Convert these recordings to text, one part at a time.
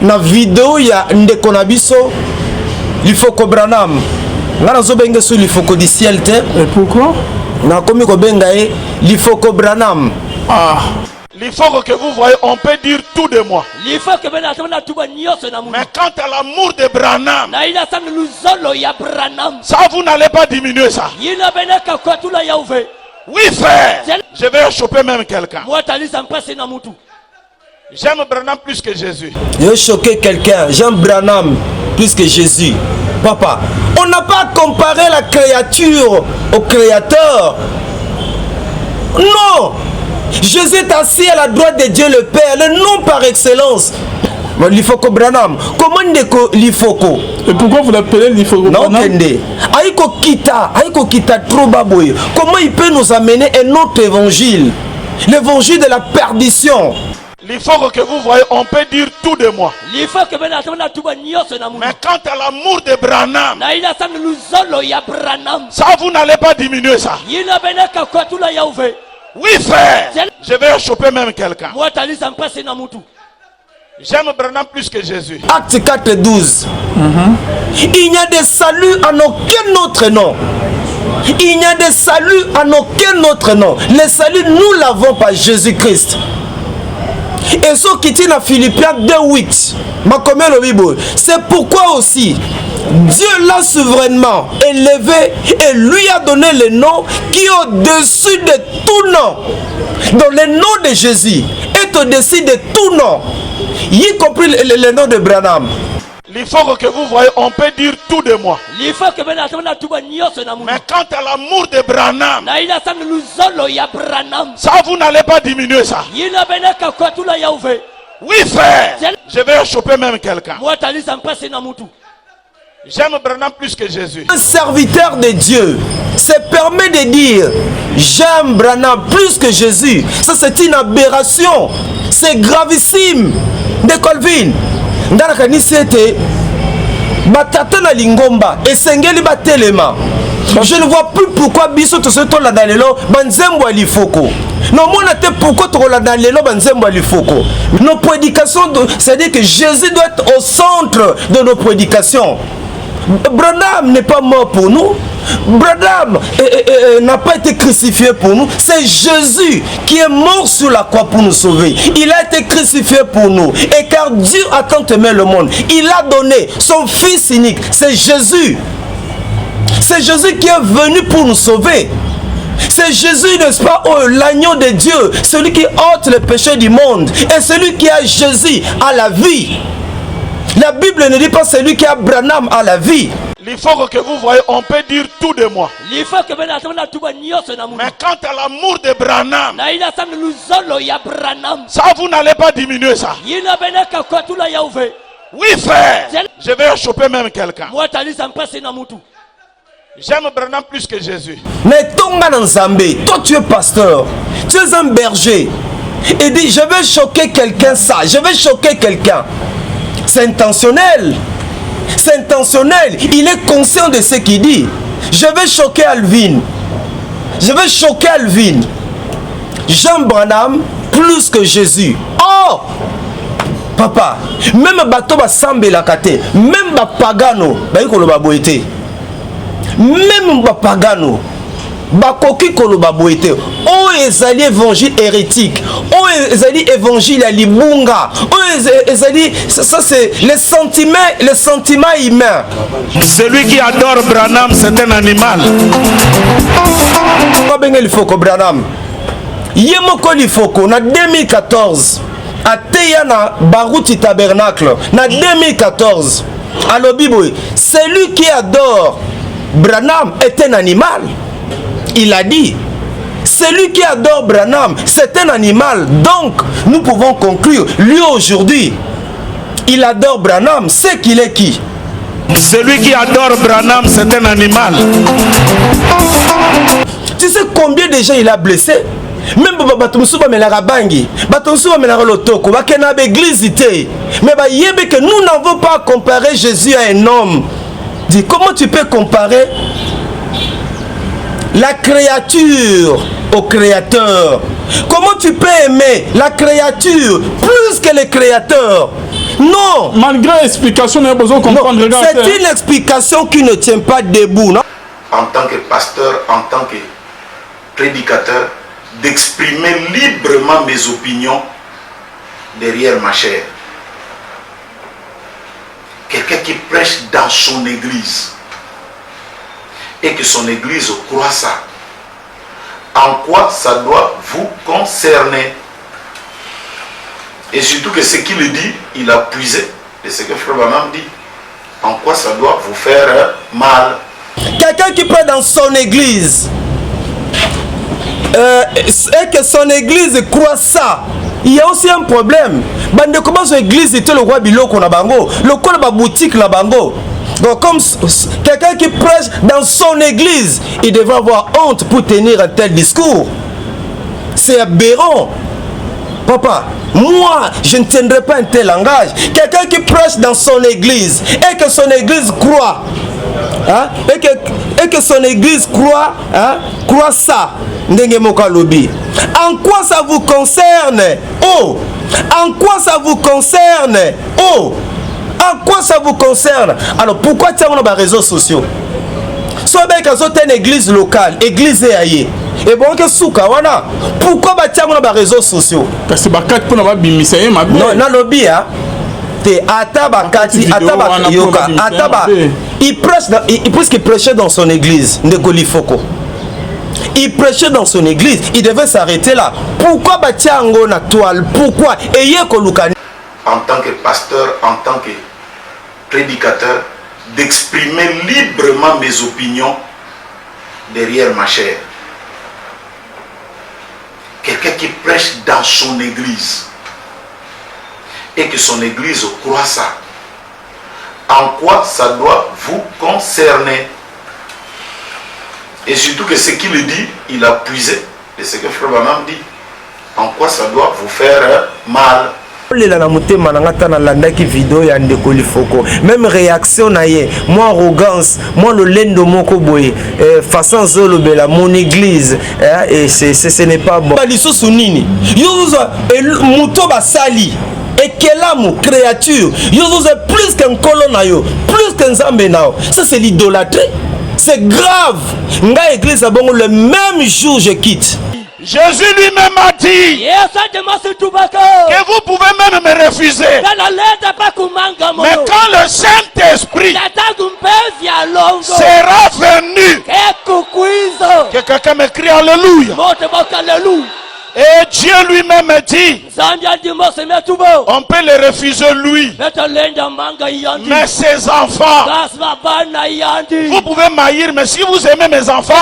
na vidéo ya ndeko na biso Lifoko Branham. Ngana zo benga sur Lifoko du ciel te. Et pourquoi? Na komi ko benga e Lifoko Branham. Ah. Il faut que vous voyez, on peut dire tout de moi. Mais quant à l'amour de Branham, ça vous n'allez pas diminuer ça. Oui frère, je vais choper même quelqu'un. J'aime Branham plus que Jésus. Je vais choquer quelqu'un, j'aime Branham plus que Jésus. Papa, on n'a pas comparé la créature au créateur. Non. Jésus est assis à la droite de Dieu le Père, le nom par excellence. Lifoko Branham, comment Lifoko? Et pourquoi vous l'appelez Lifoko Branham? Non, Aïko Kita trop baboy. Comment il peut nous amener un autre évangile? L'évangile de la perdition. Il faut que vous voyez, on peut dire tout de moi. Mais quant à l'amour de Branham, ça vous n'allez pas diminuer ça. Oui frère, je vais choper même quelqu'un. J'aime Branham plus que Jésus. Acte 4:12. Il n'y a de salut en aucun autre nom. Il n'y a de salut en aucun autre nom. Le salut, nous l'avons par Jésus-Christ. Et ce qui tient à Philippiens 2:8. C'est pourquoi aussi Dieu l'a souverainement élevé et lui a donné le nom qui est au-dessus de tout nom. Donc le nom de Jésus est au-dessus de tout nom, y compris le nom de Branham. Il faut que vous voyez, on peut dire tout de moi. Mais quant à l'amour de Branham, ça vous n'allez pas diminuer ça. Oui frère, je vais choper même quelqu'un. J'aime Branham plus que Jésus. Un serviteur de Dieu se permet de dire j'aime Branham plus que Jésus. Ça c'est une aberration. C'est gravissime. De Colvin. Dans la c'était batata na lingomba et sengeli batelema. Je ne vois plus pourquoi biso to se tola dans lelo banzembo Lifoko. Non mon ate pourquoi to la dans lelo banzembo Lifoko. Nos prédications, c'est-à-dire que Jésus doit être au centre de nos prédications. Branham n'est pas mort pour nous. Branham n'a pas été crucifié pour nous. C'est Jésus qui est mort sur la croix pour nous sauver. Il a été crucifié pour nous. Et car Dieu a tant aimé le monde, il a donné son Fils unique. C'est Jésus. C'est Jésus qui est venu pour nous sauver. C'est Jésus, n'est-ce pas, oh, l'agneau de Dieu, celui qui ôte le péché du monde. Et celui qui a Jésus a la vie. La Bible ne dit pas celui qui a Branham à la vie. Il faut que vous voyez, on peut dire tout de moi. Mais quant à l'amour de Branham, ça vous n'allez pas diminuer ça. Oui frère, je vais choper même quelqu'un. J'aime Branham plus que Jésus. Mais Tonga Nzambe, toi tu es pasteur, tu es un berger. Et dit je vais choquer quelqu'un ça, je vais choquer quelqu'un. C'est intentionnel. C'est intentionnel. Il est conscient de ce qu'il dit. Je vais choquer Alvin. Je vais choquer Alvin. Jean Branham plus que Jésus. Oh! Papa, même bateau va sambe la kate, même ba pagano, ba yikolo boité. Même ba pagano, ba koki kolo boité. Oh ezali évangile hérétique. Oh ezali évangile à libunga. Oh ezali ça c'est les sentiments humains. Celui qui adore Branham c'est un animal. Pas bien il faut que Branham. Yemoko Lifoko na 2014 à Teyana Barouti Tabernacle na 2014 à l'Obiboui, celui qui adore Branham est un animal. Il a dit celui qui adore Branham c'est un animal. Donc nous pouvons conclure lui aujourd'hui il adore Branham, c'est qu'il est qui? Celui qui adore Branham c'est un animal. Tu sais combien de gens il a blessé? Même Batomsuba Melara Bangi, Batomsuba Melara Lotoko, Bakena Église, mais que nous n'avons pas comparé Jésus à un homme. Dis, comment tu peux comparer la créature au créateur? Comment tu peux aimer la créature plus que le créateur? Non. Malgré l'explication, nous avons besoin de comprendre. C'est une explication qui ne tient pas debout. Non? En tant que pasteur, en tant que prédicateur, d'exprimer librement mes opinions derrière ma chair. Quelqu'un qui prêche dans son église et que son église croit ça. En quoi ça doit vous concerner? Et surtout que ce qu'il dit, il a puisé de ce que Frère Branham dit. En quoi ça doit vous faire mal? Quelqu'un qui prêche dans son église et que son église croit ça, il y a aussi un problème. Bande comment son église était le roi biloko na bango, le quoi la boutique na bango. Donc comme quelqu'un qui prêche dans son église, il devrait avoir honte pour tenir un tel discours. C'est aberrant. Papa, moi, je ne tiendrai pas un tel langage. Quelqu'un qui prêche dans son église et que son église croit, hein, et que son église croit, hein, croit ça. En quoi ça vous concerne? Oh, en quoi ça vous concerne? Oh, en quoi ça vous concerne? Alors pourquoi tu as des réseaux sociaux? Soit bien que c'est une église locale, église aïe. Et bon que souka wana. Pourquoi tu as des réseaux sociaux? Parce que bakati pour na bimisa ye mabe. Non, na lobby hein. Te atabakati yoka ataba. Il prêche puisqu'il prêchait dans son église, Ndekoli Foko. Il prêchait dans son église, il devait s'arrêter là. Pourquoi batiango na toile? Pourquoi? Ayez kolukani. En tant que pasteur, en tant que prédicateur, d'exprimer librement mes opinions derrière ma chair. Quelqu'un qui prêche dans son église et que son église croit ça. En quoi ça doit vous concerner? Et surtout que ce qu'il dit, il a puisé de ce que Frère Branham dit. En quoi ça doit vous faire mal? Même réaction naie, moi arrogance, moi le lendo moko boye, façon zolo bela mon église, et ce n'est pas bon. Baliso sunini, yuzo muto basali. Et quelle âme créature, yuzo plus qu'un colonayo, plus qu'un zambenao. Ça c'est l'idolâtrie. C'est grave. Nga église a bon le même jour je quitte. Jésus lui-même a dit que vous pouvez même me refuser. Mais quand le Saint-Esprit sera venu, que quelqu'un me crie Alléluia. Et Dieu lui-même dit, on peut le refuser lui, mais ses enfants, vous pouvez m'haïr, mais si vous aimez mes enfants,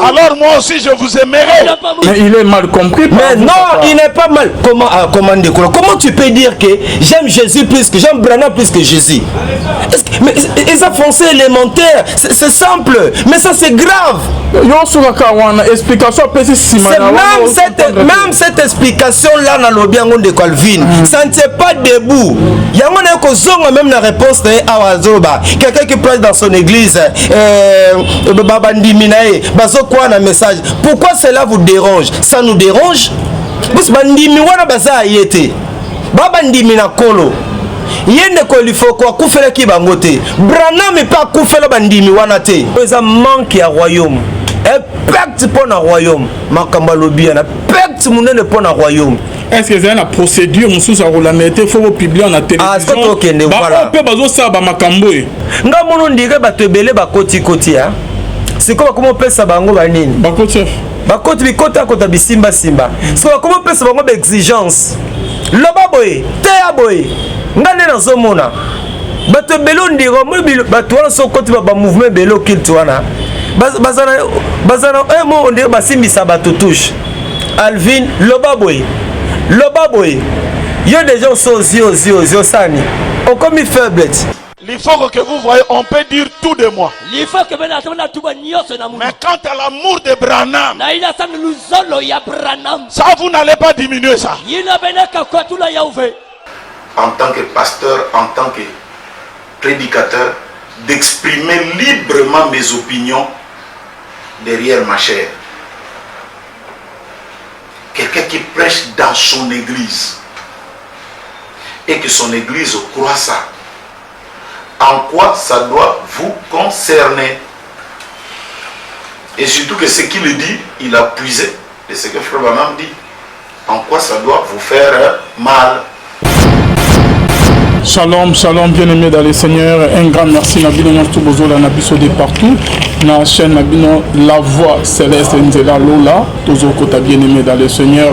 alors moi aussi je vous aimerai. Mais il est mal compris. Mais non, il n'est pas mal. Comment tu peux dire que j'aime Jésus plus que j'aime Branham plus que Jésus? Mais ils ont foncé élémentaire, c'est simple, mais ça c'est grave. C'est même cette explication-là dans le bien de Calvin, ça ne tient pas debout. Il y a même la réponse de Awazoba. Quelqu'un qui prêche dans son église, message. Pourquoi cela vous dérange? Ça nous dérange? Yende ko lifoko akufela ki bangote. Branham pas akufela bandimi wana te. Eza manque ya royaume. Un pacte pour le royaume. Makamba lobi na pacte munene pour le royaume. Est-ce que c'est une procédure mususu a rolamete faut publier na télévision? Ah, c'est OK ne voilà. Ba bazo sa ba makambo e. Nga mono ndike bato ebele bakoti koti ha. Siko comment pesa bango banini? Bakoti. Bakoti bikota kota bisimba simba. Siko comment pesa bango ba exigence. Loba boy, teya boy. Ngane na zomona. Bato belo ndiro mo bato wana so koti ba mouvement belo kiltwana. Bazana mo onde basimbisa bato touche. Alvin Lobaboy. Il y a des gens sont zio sani. On comme faible. Il faut que vous voyez, on peut dire tout de moi. Mais quant à l'amour de Branham, ça vous n'allez pas diminuer ça. En tant que pasteur, en tant que prédicateur, d'exprimer librement mes opinions derrière ma chair. Quelqu'un qui prêche dans son église et que son église croit ça. En quoi ça doit vous concerner? Et surtout que ce qu'il dit, il a puisé de ce que Frère Branham dit. En quoi ça doit vous faire mal? Shalom, shalom, bien-aimés dans le Seigneur. Un grand merci Nabino Nyantubozo la Nabiso de partout. Na chaîne Nabino La Voix Céleste Nzela Lola. Tozo Kota bien-aimés dans le Seigneur.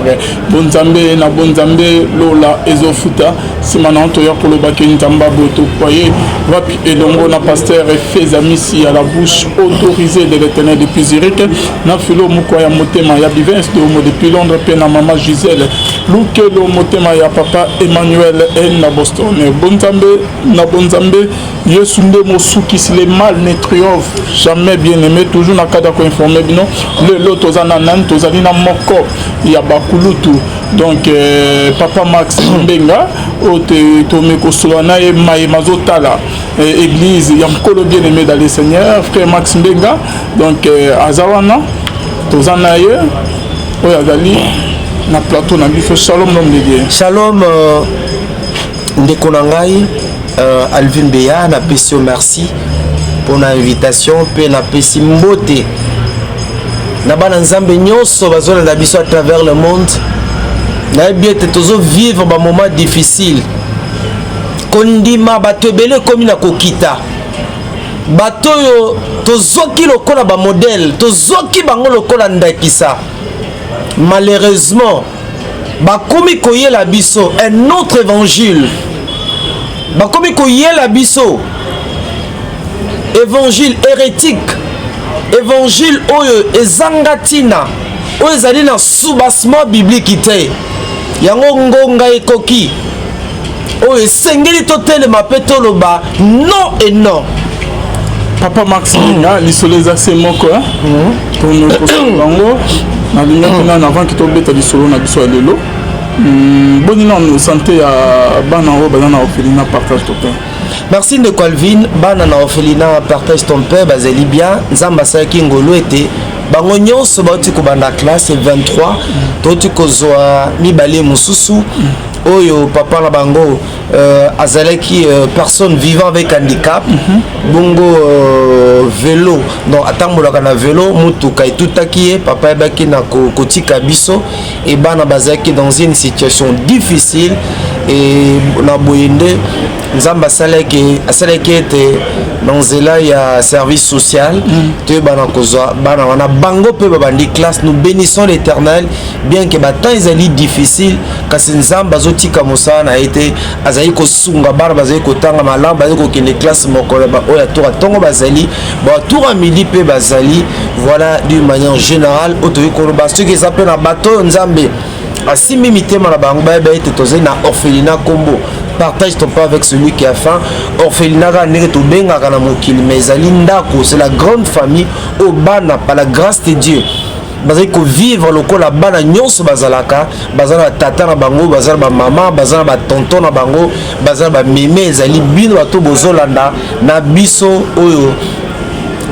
Bonzambe, na Bonzambe, Lola, Ezofuta. Simana Antoya Kolobake Ntamba Boto Poye. Wapi Elongo na pasteur Fezamisi à la bouche autorisée de l'Éternel depuis Zurich. Na Philo Mukwaya Motema ya Bivens de Homo depuis Londres. Pena Maman Gisèle. Lukelo Motema ya Papa Emmanuel na Boston. Bonzambe, na Bonzambe, Yesunde Mosuki, si le mal ne triomphe jamais, bien aimé, toujours na kada ko informer bino, le loto zana nan to zalina moko ya bakulutu. Donc Papa Max Mbenga o te tomeko solana e mai mazotala église ya mkolo bien aimé dans le Seigneur, frère Max Mbenga. Donc azawana to zana ye o ya zali na plateau na biso. Shalom l'homme de Dieu. Shalom Ndekonangai, Alvin Beya, na pesi merci pour l'invitation, pe na pesi mbote. Na bana nzambe nyonso bazona na biso à travers le monde. Na bien te tozo vivre ba moment difficile. Kondima bato belé komi na kokita. Bato yo tozoki lokola ba modèle, tozoki bango lokola ndakisa. Malheureusement, bakomi koyela biso un autre évangile. Bakomi koyela biso évangile hérétique, évangile oyo ezangatina, oyo ezali na soubassement biblique te. Yango ngonga ekoki oyo esengeli totelema pe toloba non et non. Papa Max Mbenga lisolo ezase moko pour nous kosango na linga tena avant que tobeta lisolo na biso ya lelo. Bonne non santé à bana o bana orphelinat partage ton pain. Merci de Calvin bana na orphelinat partage ton pain bazeli bien nzamba sa kingolo ete bango nyonso bauti ko banda classe 23 toti kozwa mibale mususu oyo papa na bango azalaki personne vivant avec handicap bongo vélo donc atambolaka na vélo mutuka etutaki papa ebaki na kotika biso et bana bazaki dans une situation difficile et na boyende nzamba asalaki ete dans zela ya service social te bana kozwa bana wana bango pe babandi classe. Nous bénissons l'Éternel bien que ba temps ezali difficile kasi nzamba zotika mosala na ete azali kosunga bana bazali kotanga malamu bazali kokende classe mokolo ba oya tour tongo bazali ba tour à midi pe bazali. Voilà d'une manière générale auto koloba ce qui s'appelle na bateau nzambe asimi mitema na bango ba ete tozali na orphelinat kombo. Partage ton pain avec celui qui a faim. Orphelinat c'est la grande famille au bana par la grâce de Dieu. Bazali ko vivre lokola bana nyonso bazalaka bazala tata na bango bazala ba mama bazala ba tonton na bango bazala ba meme ezali bino bato bozolanda na biso oyo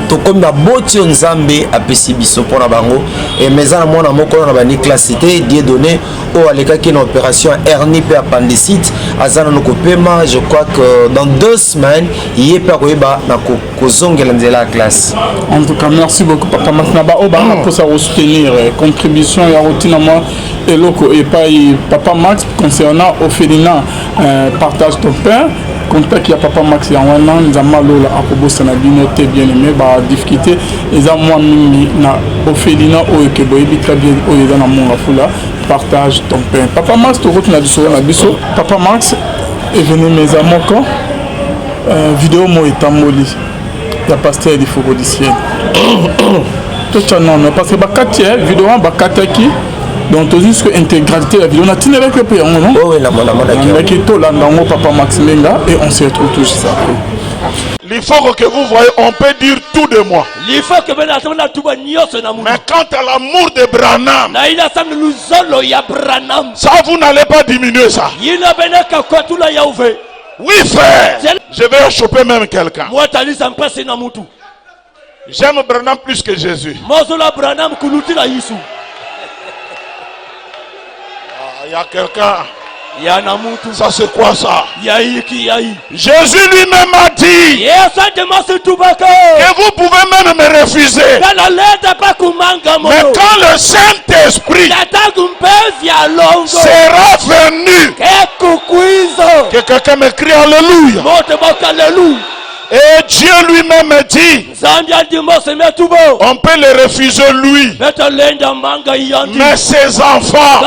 to comme na botio nzambe apesi biso pona bango et mezana mona moko na ba Niclasité Dieu donné o aleka ki na opération hernie pe appendicite azana no kopema. Je crois que dans 2 semaines il est pas koyeba na kozongela nzela classe. En tout cas merci beaucoup papa Maknaba o ba pour ça soutenir contribution ya rotina moi et loko et pas papa Max concernant orphelinat partage ton pain. Contact ya papa Max ya wana nzamba lola akobosa na bino te bien aimé ba difficulté eza moi mingi na orphelinat oyo ke boyebi très bien oyo eza na monga fula partage ton pain. Papa Max to retourna biso na biso. Papa Max est venu mes amoko vidéo mo etamboli ya pasteur du Fogo du Ciel. Tout ça non mais parce que bakati vidéo bakataki donc tout jusque intégralité la vidéo on a tenu avec le pays non. Oh oui la mona qui to là dans papa Max Mbenga et on se retrouve tous ça. Il faut que vous voyez, on peut dire tout de moi. Mais quant à l'amour de Branham, ça vous n'allez pas diminuer ça. Oui frère, je vais choper même quelqu'un. J'aime Branham plus que Jésus. Il y a quelqu'un Ça c'est quoi ça? Jésus lui-même a dit que vous pouvez même me refuser. Mais quand le Saint-Esprit sera venu, que quelqu'un me crie Alléluia. Et Dieu lui-même dit, on peut le refuser lui. Mais ses enfants,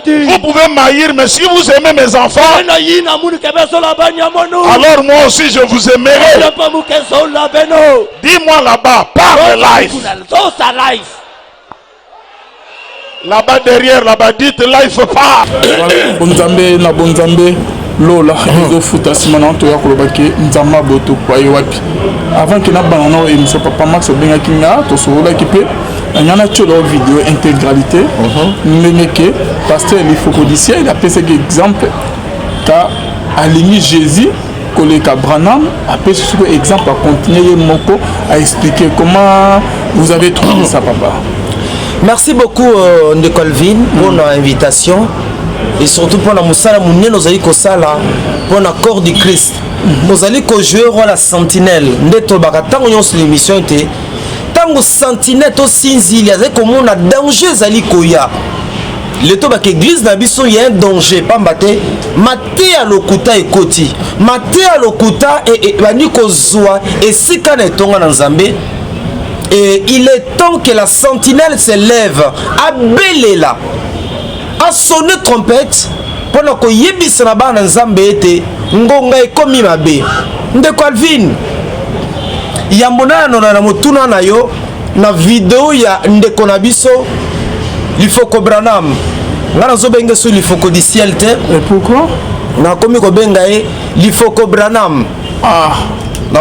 vous pouvez m'haïr, mais si vous aimez mes enfants, alors moi aussi je vous aimerai. Dis-moi là-bas, parle life. Là-bas derrière, là-bas, dites life part. Lola ezofuta simana to ya kolobaki nzamba boto kwa yewapi avant que na banano et monsieur papa Max benga kinga to sola kipe anyana tcholo vidéo intégralité ndengeke pasteur il faut codicier il a fait cet exemple ta aligné Jésus koleka Branham a fait ce exemple à continuer moko à expliquer comment vous avez trouvé ça papa. Merci beaucoup Ndekolvin pour l'invitation. Et surtout pour la moussala mounye nous allons kosala pour la corps du Christ. Nous allons jouer rôle la sentinelle. Ndeto baka tango nyonso l'émission était tango sentinelle to sinzili azali comme on a danger zali koya. Le to baka église na biso il y a un danger pambate maté à lokuta ekoti. Maté à lokuta et bani kozwa et sika na tonga na Nzambe. Et il est temps que la sentinelle se lève à belela. A sonné trompette pendant que yebisa na bana Nzambe ete ngonga ekomi mabe. Ndeko Alvin yambona na motuna na yo na vidéo ya ndeko na biso Lifoko Branham ngana zo benga sur Lifoko du ciel te. Et pourquoi na komi ko benga e Lifoko Branham na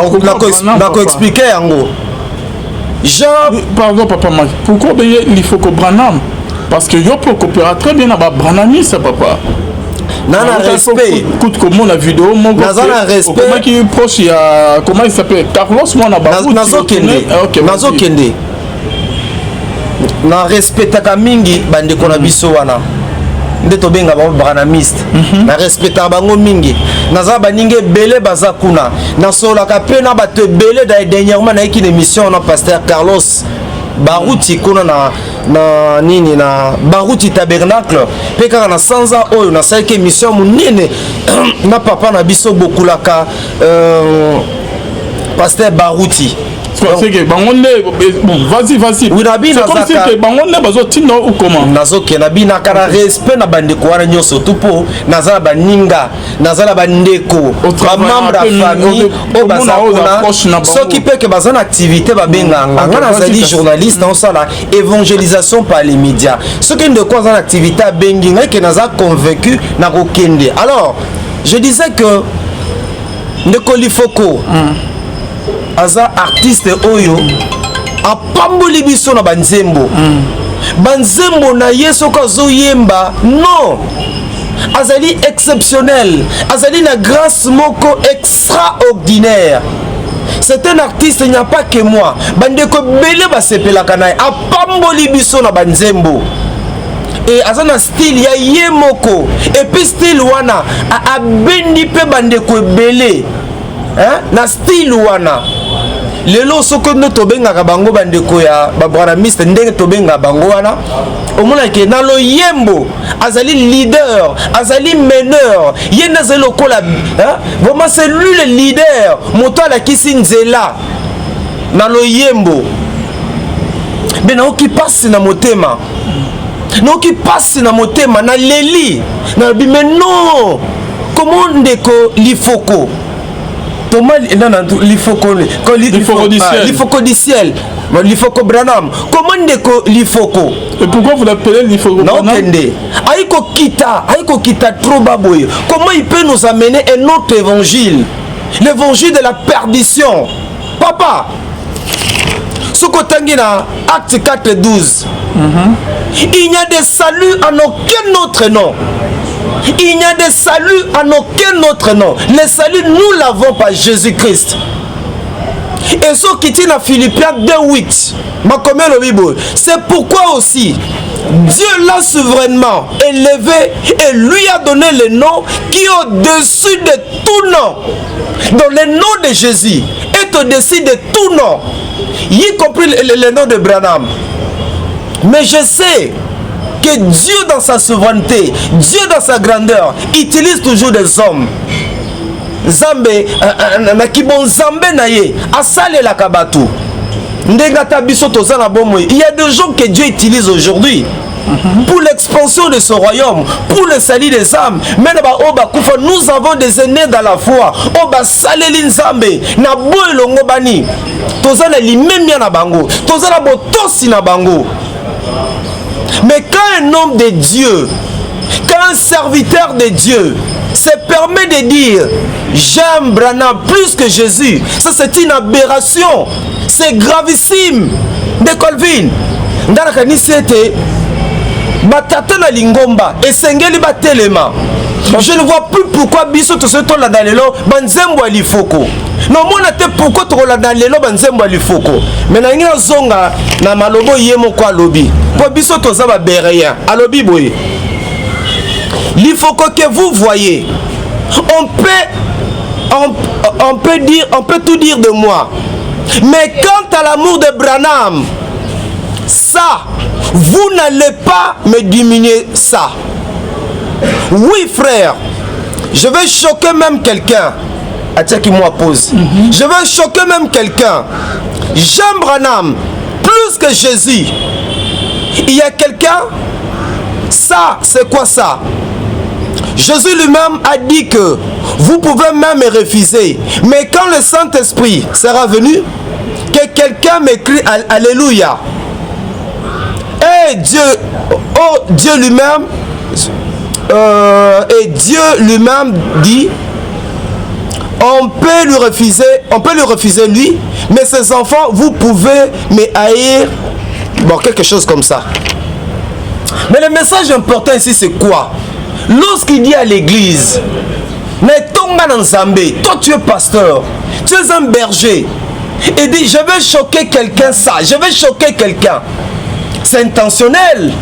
ko expliquer yango Jean pardon papa Max pourquoi benga Lifoko Branham. Parce que yo peux coopérer très bien avec Branham, ça papa. Nana respect. Écoute comment la vidéo mon gars. Nana respect. Comment qui est proche il y a comment il s'appelle Carlos moi na ba. Nazo kende. Nazo kende. Na respecta mingi bande kona biso wana. Ndeto benga ba Branhamiste. Na respecta bango mingi. Naza baninge belé baza kuna. Na sola ka pe na bato belé dernièrement na une émission na pasteur Carlos Barouti kuna na nini na Barouti tabernacle pe kaka na sanza oyo na salike mission munene na papa na biso bokulaka pasteur Barouti. C'est que bangonde bon vas-y oui nabi na c'est que bangonde bazo tino ou comment nazoke nabi na kana respect na bandeko wana nyoso tupo nazala baninga nazala bandeko ba membre de famille o bazakuna soki pe que bazana activité babenga ngana nazali journaliste en sala évangélisation par les médias soki ndeko azana activité bengi ngai que naza convaincu na kokende. Alors je disais que ndeko Lifoko aza artiste oyo apamboli biso na banzembo banzembo na yeso ko zoyemba non azali exceptionnel azali na grâce moko extraordinaire. C'est un artiste, il n'y a pas que moi bandeko belé basepelaka na apamboli biso na banzembo et azana style ya yemoko et puis style wana a bendi pe bandeko belé na style wana lelo soko no tobenga bango bandeko ya Branhamiste ndenge tobenga bango wana omona ke na lo yembo azali leader azali meneur yena azali lokola vraiment c'est lui le leader moto ala kisi nzela na lo yembo mais na oki passe na motema na oki passe na motema na leli na bi mais non comment ndeko Lifoko Thomas Lifoko du ciel Lifoko Branham comment ndeko Lifoko et pourquoi vous l'appelez Lifoko Branham non kende aiko kita trop baboye comment il peut nous amener un autre évangile l'évangile de la perdition papa soko tangi na acte 4:12 il n'y a de salut en aucun autre nom. Il n'y a de salut en aucun autre nom. Le salut, nous l'avons par Jésus-Christ. Et ce qui tient à Philippiens 2:8, c'est pourquoi aussi Dieu l'a souverainement élevé et lui a donné le nom qui est au-dessus de tout nom. Donc le nom de Jésus est au-dessus de tout nom, y compris le nom de Branham. Mais je sais que Dieu dans sa souveraineté, Dieu dans sa grandeur, utilise toujours des hommes. Zambé, nakibon Zambé naye, asale la kabatu. Il y a des gens que Dieu utilise aujourd'hui pour l'expansion de ce royaume, pour le salut des âmes. Nous avons des aînés dans la foi. Mais quand un homme de Dieu, quand un serviteur de Dieu se permet de dire j'aime Branham plus que Jésus, ça c'est une aberration, c'est gravissime. De Colvin dans la canicité batata na lingomba et sengeli batelema. Je ne vois plus pourquoi biso to se tola dans lelo banzembo alifoko. Non mona te pourquoi to la dans lelo banzembo alifoko. Mais na ngina zonga na malobo yemo kwa lobi. Po biso to za ba bereya. Alobi boye. L'ifoko que vous voyez, on peut tout dire de moi. Mais quant à l'amour de Branham, ça, vous n'allez pas me diminuer ça. Oui, frère, je vais choquer même quelqu'un. Attends qui moi pose. Je vais choquer même quelqu'un. J'aime Branham plus que Jésus. Il y a quelqu'un, ça, c'est quoi ça? Jésus lui-même a dit que vous pouvez même me refuser. Mais quand le Saint-Esprit sera venu, que quelqu'un m'écrit Alléluia. Et Dieu, oh Dieu lui-même, et Dieu lui-même dit, on peut lui refuser lui, mais ses enfants, vous pouvez me haïr. Bon, quelque chose comme ça. Mais le message important ici, c'est quoi? Lorsqu'il dit à l'église, toi tu es pasteur, tu es un berger, et dit je vais choquer quelqu'un, ça, je vais choquer quelqu'un. C'est intentionnel.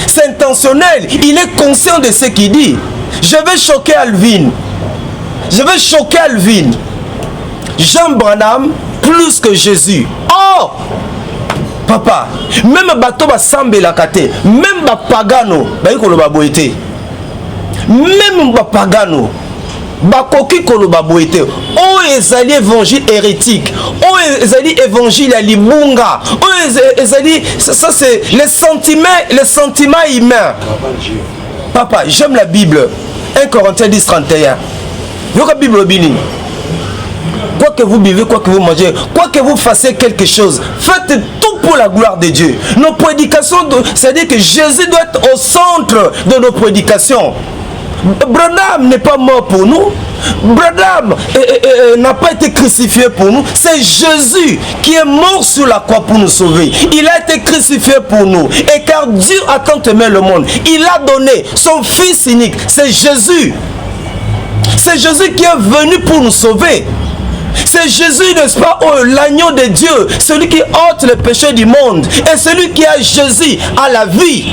C'est intentionnel. Il est conscient de ce qu'il dit. Je vais choquer Alvin. Je vais choquer Alvin. Jean Branham plus que Jésus. Oh! Papa, même bateau va sambe la kate, même ba pagano, ba yikolo ba boete. Même ba pagano, ba koki kolo ba boete. Oh ezali évangile hérétique. Oh ezali évangile à libunga. Oh ezali ça c'est les sentiments humains. Papa, j'aime la Bible. 1 Corinthiens 10, 31. Yoka Bible bini. Quoi que vous buvez, quoi que vous mangez, quoi que vous fassiez quelque chose, faites tout pour la gloire de Dieu. Nos prédications, c'est-à-dire que Jésus doit être au centre de nos prédications. Branham n'est pas mort pour nous. Branham n'a pas été crucifié pour nous. C'est Jésus qui est mort sur la croix pour nous sauver. Il a été crucifié pour nous. Et car Dieu a tant aimé le monde, il a donné son Fils unique. C'est Jésus. C'est Jésus qui est venu pour nous sauver. C'est Jésus, n'est-ce pas, oh, l'agneau de Dieu, celui qui ôte le péché du monde. Et celui qui a Jésus à la vie.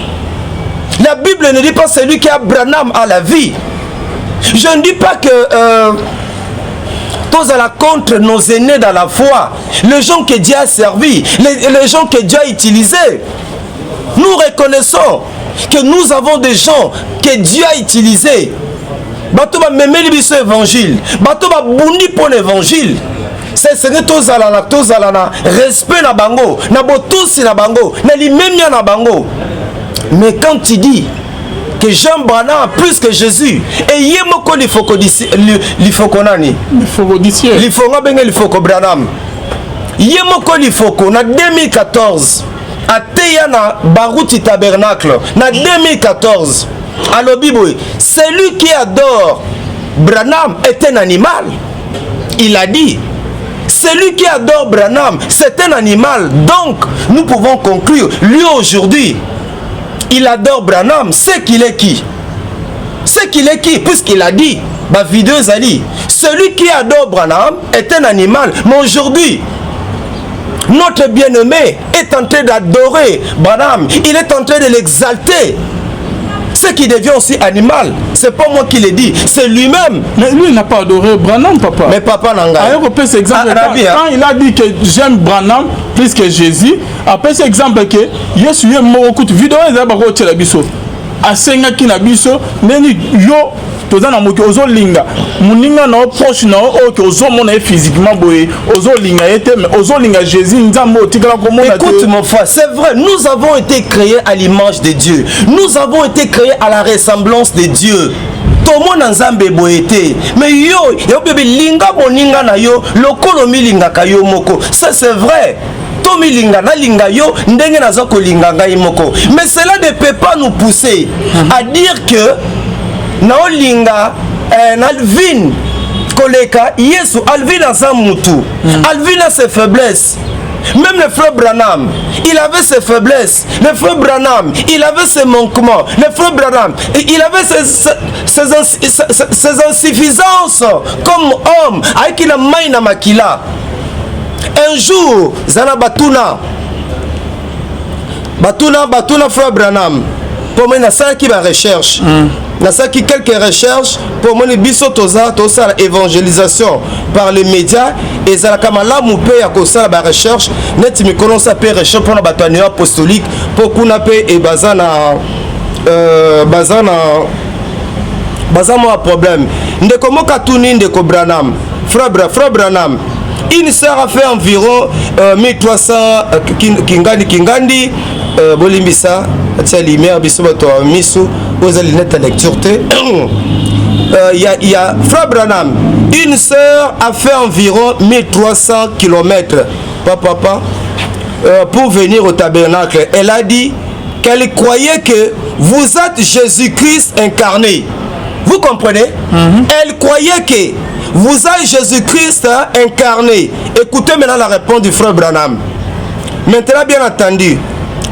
La Bible ne dit pas celui qui a Branham à la vie. Je ne dis pas que tous à la contre nos aînés dans la foi, les gens que Dieu a servi, les gens que Dieu a utilisés. Nous reconnaissons que nous avons des gens que Dieu a utilisés. Bato ba memeli biso évangile, bato ba bundi pour l'évangile. C'est ce que tous alana respect na bango, na botusi na bango, na limemia na bango. Mais quand tu dis que Jean Branham plus que Jésus, et yemoko lifoko nani? Lifoko benga lifoko Branham. Yemoko lifoko na 2014 à Teyana Barouti Tabernacle na 2014. Alors Bible, celui qui adore Branham est un animal. Il a dit, celui qui adore Branham, c'est un animal. Donc, nous pouvons conclure, lui aujourd'hui, il adore Branham, c'est qu'il est qui? C'est qu'il est qui? Puisqu'il a dit, ma vidéo Zali, celui qui adore Branham est un animal. Mais aujourd'hui, notre bien-aimé est en train d'adorer Branham, il est en train de l'exalter. Ce qui devient aussi animal, c'est pas moi qui l'ai dit, c'est lui-même. Mais lui, il n'a pas adoré Branham, papa. Mais papa n'a pas. Après, cet exemple, quand il a dit que j'aime Branham plus que Jésus, après cet exemple que Yesu est mort, écoute, vidéo, il a pas de biso. Asenga ki na biso, neni yo. Tozana moki ozo linga muninga na proche na o que ozo mona physiquement boye ozo linga était mais ozo linga Jésus nzambo tikala ko mona. Écoute mon frère, c'est vrai, nous avons été créés à l'image de Dieu. Nous avons été créés à la ressemblance de Dieu. Tomo na nzambe boyete mais yo bébé linga moninga na yo lokolo milinga kayo moko. Ça c'est vrai. Tomi linga na linga yo ndenge nazo ko linga ngai moko. Mais cela ne peut pas nous pousser à dire que Naolinga Alvin Koleka Yesu Alvin a sa mutu. Alvin a ses faiblesses. Même le frère Branham, il avait ses faiblesses. Le frère Branham, il avait ses manquements. Le frère Branham, il avait ses insuffisances comme homme. Avec la main makila. Un jour, Zana Batuna frère Branham. Pour moi, il ça qui va recherche. Il ça qui quelques recherches. Pour moi, il y a évangélisation par les médias. Et ça a là mon père a la recherche. Net me commence à faire recherche pour la bataille apostolique. Pour qu'on appelle et bazana moi problème. De comment Katouni de Branham. Frère Branham. Une sœur a fait environ 1300 Kingandi. Bolimbisa, tia lumière biso bato misu oza lunette lecture te. Il y a frère Branham, une sœur a fait environ 1300 km pour venir au tabernacle. Elle a dit qu'elle croyait que vous êtes Jésus-Christ incarné. Vous comprenez? Elle croyait que vous êtes Jésus-Christ incarné. Écoutez maintenant la réponse du frère Branham. Maintenant, bien entendu,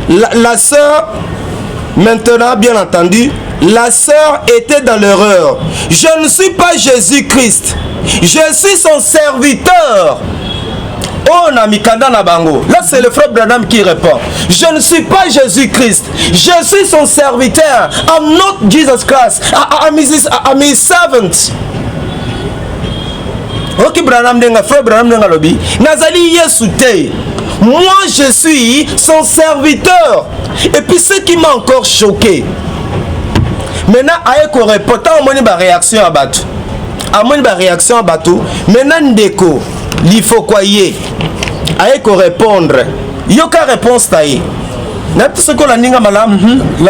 la sœur, maintenant bien entendu, la sœur était dans l'erreur. Je ne suis pas Jésus-Christ, je suis son serviteur. Oh Namikanda Nabango. Là c'est le frère Branham qui répond. Je ne suis pas Jésus-Christ, je suis son serviteur. I'm not Jesus Christ, I'm his servant. Ok Branham denga, frère Branham denga lobby. Nazali Yesu te. Moi je suis son serviteur. Et puis ce qui m'a encore choqué, maintenant Aeko répond, on a une réaction à Batou. Maintenant Ndeko, il faut quoi y Aeko répondre. Yoka réponse taïe. La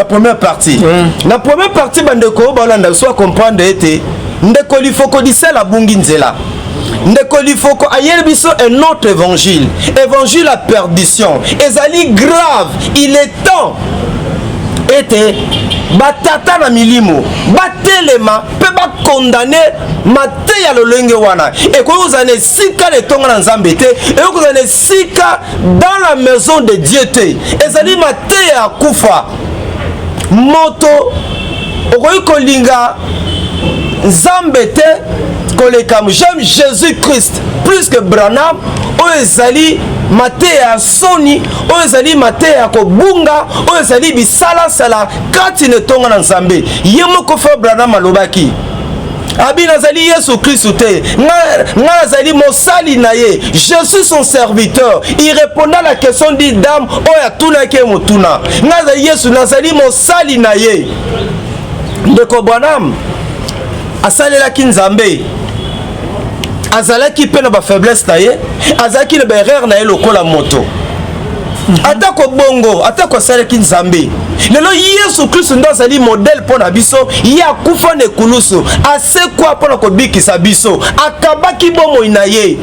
première partie. La première partie Bandeko, Balanda soit comprendre était Ndeko il faut qu'on dise la bunginzela. Ndeko ayel biso un autre évangile, évangile à perdition. Ezali grave, il est temps. Était batata na milimo, batelema pe ba condamner mate ya lolenge wana. Et ko vous allez sika le tonga na nzambe te, et ko vous allez sika dans la maison de Dieu te. Ezali mate ya kufa. Moto okoyi kolinga nzambe te. J'aime Jésus-Christ plus que Branham. Oezali Matéa Soni, Oezali Matéa Kobunga, Oezali Bisala Sala, Katine Tonga Nzambe. Yemoko fa Branham Alobaki. Abinazali Yesu Christ te. Nazali Mosali Naye. Je suis son serviteur. Il répondait à la question dit dame Oya Tuna ke Motuna. Nazali Yesu Nazali Mosali Naye. De Branham Asalela Kinzambe. Azalaki pe na ba faiblesse na ye, azalaki na ba erreur na ye lokola moto. Atako bongo, atako salaki nzambe. Lelo Yesu Christ ndo azali modèle pona biso, ya kufa ne kulusu, ase kwa pona ko bikisa biso, akabaki bomo na ye.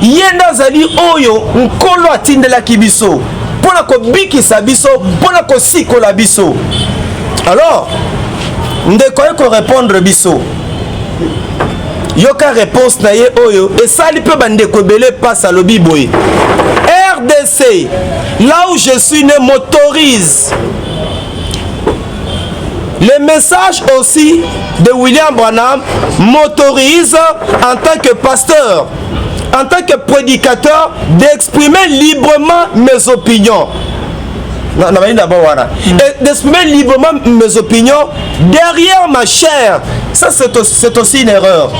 Ye ndo azali oyo nkolo atindelaki biso, pona ko bikisa biso, pona ko sikola biso. Alors, ndeko ko répondre biso. Yoka réponse na ye oyo et ça li peut bandeko belé passe à lobi boy. RDC, là où je suis né, m'autorise. Le message aussi de William Branham m'autorise en tant que pasteur en tant que prédicateur, d'exprimer librement mes opinions. Et d'exprimer librement mes opinions derrière ma chair. Ça, c'est aussi une erreur.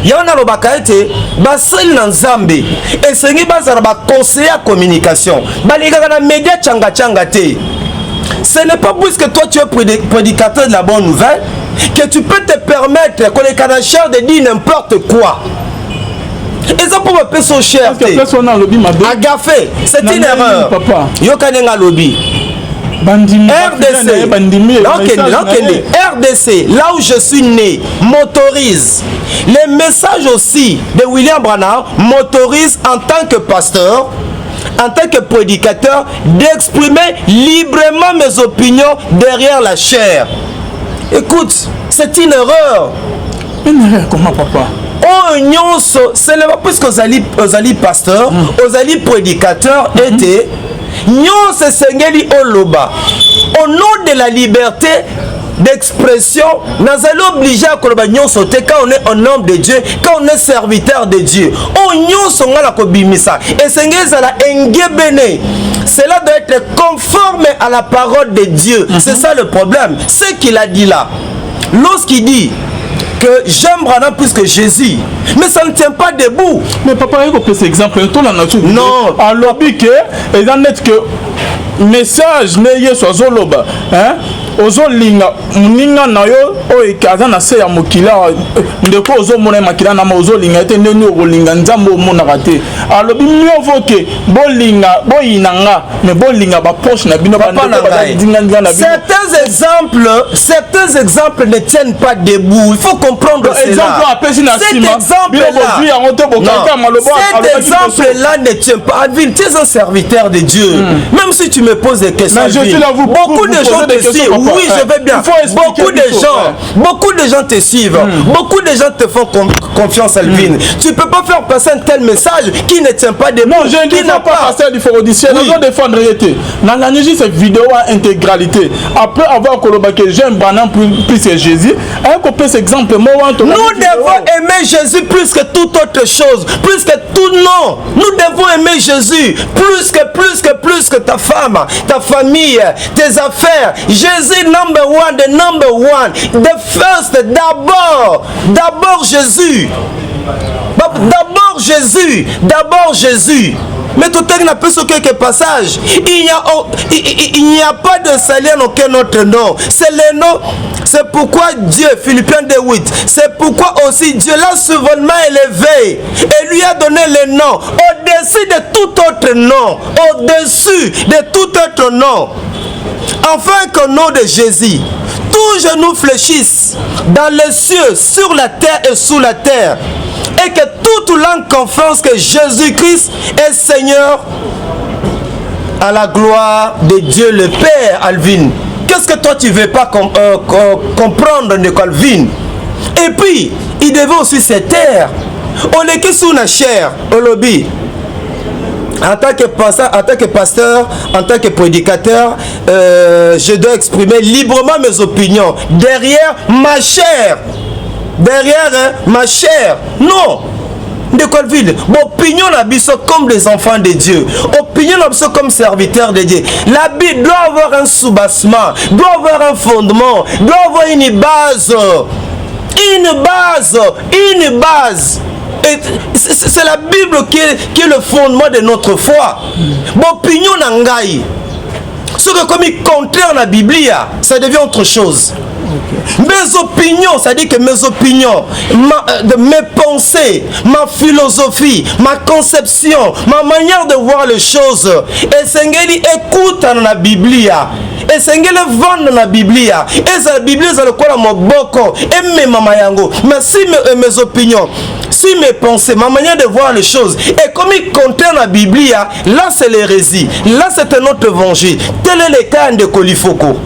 Il y a un bakayete basel na nzambe et sengi bazara ba conseiller à communication balika na média changa te. Ce n'est pas parce que toi tu es prédicateur de la bonne nouvelle que tu peux te permettre qu'on est canacheur de dire n'importe quoi. Et ça pour me payer son cher. Agafé, c'est une erreur. Yokanenga lobby. RDC, RDC, là où je suis né, m'autorise. Les messages aussi de William Branham m'autorisent en tant que pasteur, en tant que prédicateur, d'exprimer librement mes opinions derrière la chair. Écoute, c'est une erreur. Une erreur, comment papa? Oh, ce n'est pas parce qu'aux alliés pasteurs, aux alliés prédicateurs étaient. Nyon se sengeli oloba au nom de la liberté d'expression, nous allons obliger à koloba nyon sauter quand on est un homme de Dieu, quand on est serviteur de Dieu. Oh nyon songa la kobimisa et sengeza la engebene. Cela doit être conforme à la parole de Dieu. C'est ça le problème. Ce qu'il a dit là, lorsqu'il dit que j'aime Branham plus que Jésus, mais ça ne tient pas debout. Mais papa, il y a cet exemple. Non. Alors, il y a net que message n'est pas zoloba. Ozolinga muninga nayo o ikaza na se ya mokila ndeko ozomona makila na ozolinga ete ndeni okolinga nzambo omona kate alobi mieux vaut que bolinga boyinanga mais bolinga ba poche na bino certains exemples ne tiennent pas debout. Il faut comprendre cela. Cet exemple-là ne tient pas. Alvin, tu es un serviteur de Dieu. Même si tu me poses des questions, beaucoup de gens te suivent. Oui, je vais bien. Beaucoup de gens te suivent. Beaucoup de gens te font confiance, Alvin. Tu ne peux pas faire passer un tel message qui ne tient pas debout. Non, je ne dis pas passer du forodicien. Nous allons défendre cette vidéo à intégralité. Après avoir colobaqué j'aime Branham plus que Jésus, cet exemple, nous devons aimer Jésus plus que toute autre chose, plus que tout nom. Nous devons aimer Jésus plus que ta femme, ta famille, tes affaires. Jésus number one, the first, d'abord Jésus. D'abord Jésus. Mais tout le monde sur quelques passages. Il n'y a pas de salaire en aucun autre nom. C'est le nom. C'est pourquoi Dieu, Philippiens 2:8, c'est pourquoi aussi Dieu l'a souverainement élevé et lui a donné le nom au-dessus de tout autre nom. Au-dessus de tout autre nom. Afin qu'au nom de Jésus, tous genoux fléchissent dans les cieux, sur la terre et sous la terre. Et que toute langue confesse que Jésus-Christ est Seigneur à la gloire de Dieu le Père. Alvin, qu'est-ce que toi tu ne veux pas comprendre de Calvin? Et puis, il devait aussi se taire. On est que sous la chair, au lobby. En tant que pasteur, en tant que prédicateur, je dois exprimer librement mes opinions derrière ma chair. Ma chair. Non. De Colville, opinion la biso comme des enfants de Dieu. Opinion la biso comme serviteurs de Dieu. La Bible doit avoir un soubassement, doit avoir un fondement, doit avoir une base. Une base. C'est la Bible qui est le fondement de notre foi. Opinion n'angaï. Ce que comme il contraire la Bible, ça devient autre chose. Mes opinions, ça dit que mes opinions, mes pensées, ma philosophie, ma conception, ma manière de voir les choses, et Sengeli écoute dans la Bible, et Sengeli vend dans la Bible, et la Bible, c'est le quoi mon boko, et mes mamayango. Mais si mes opinions, si mes pensées, ma manière de voir les choses, et comme il contient la Bible, là c'est l'hérésie, là c'est un autre évangile. Tel est le cas de Kolifoko.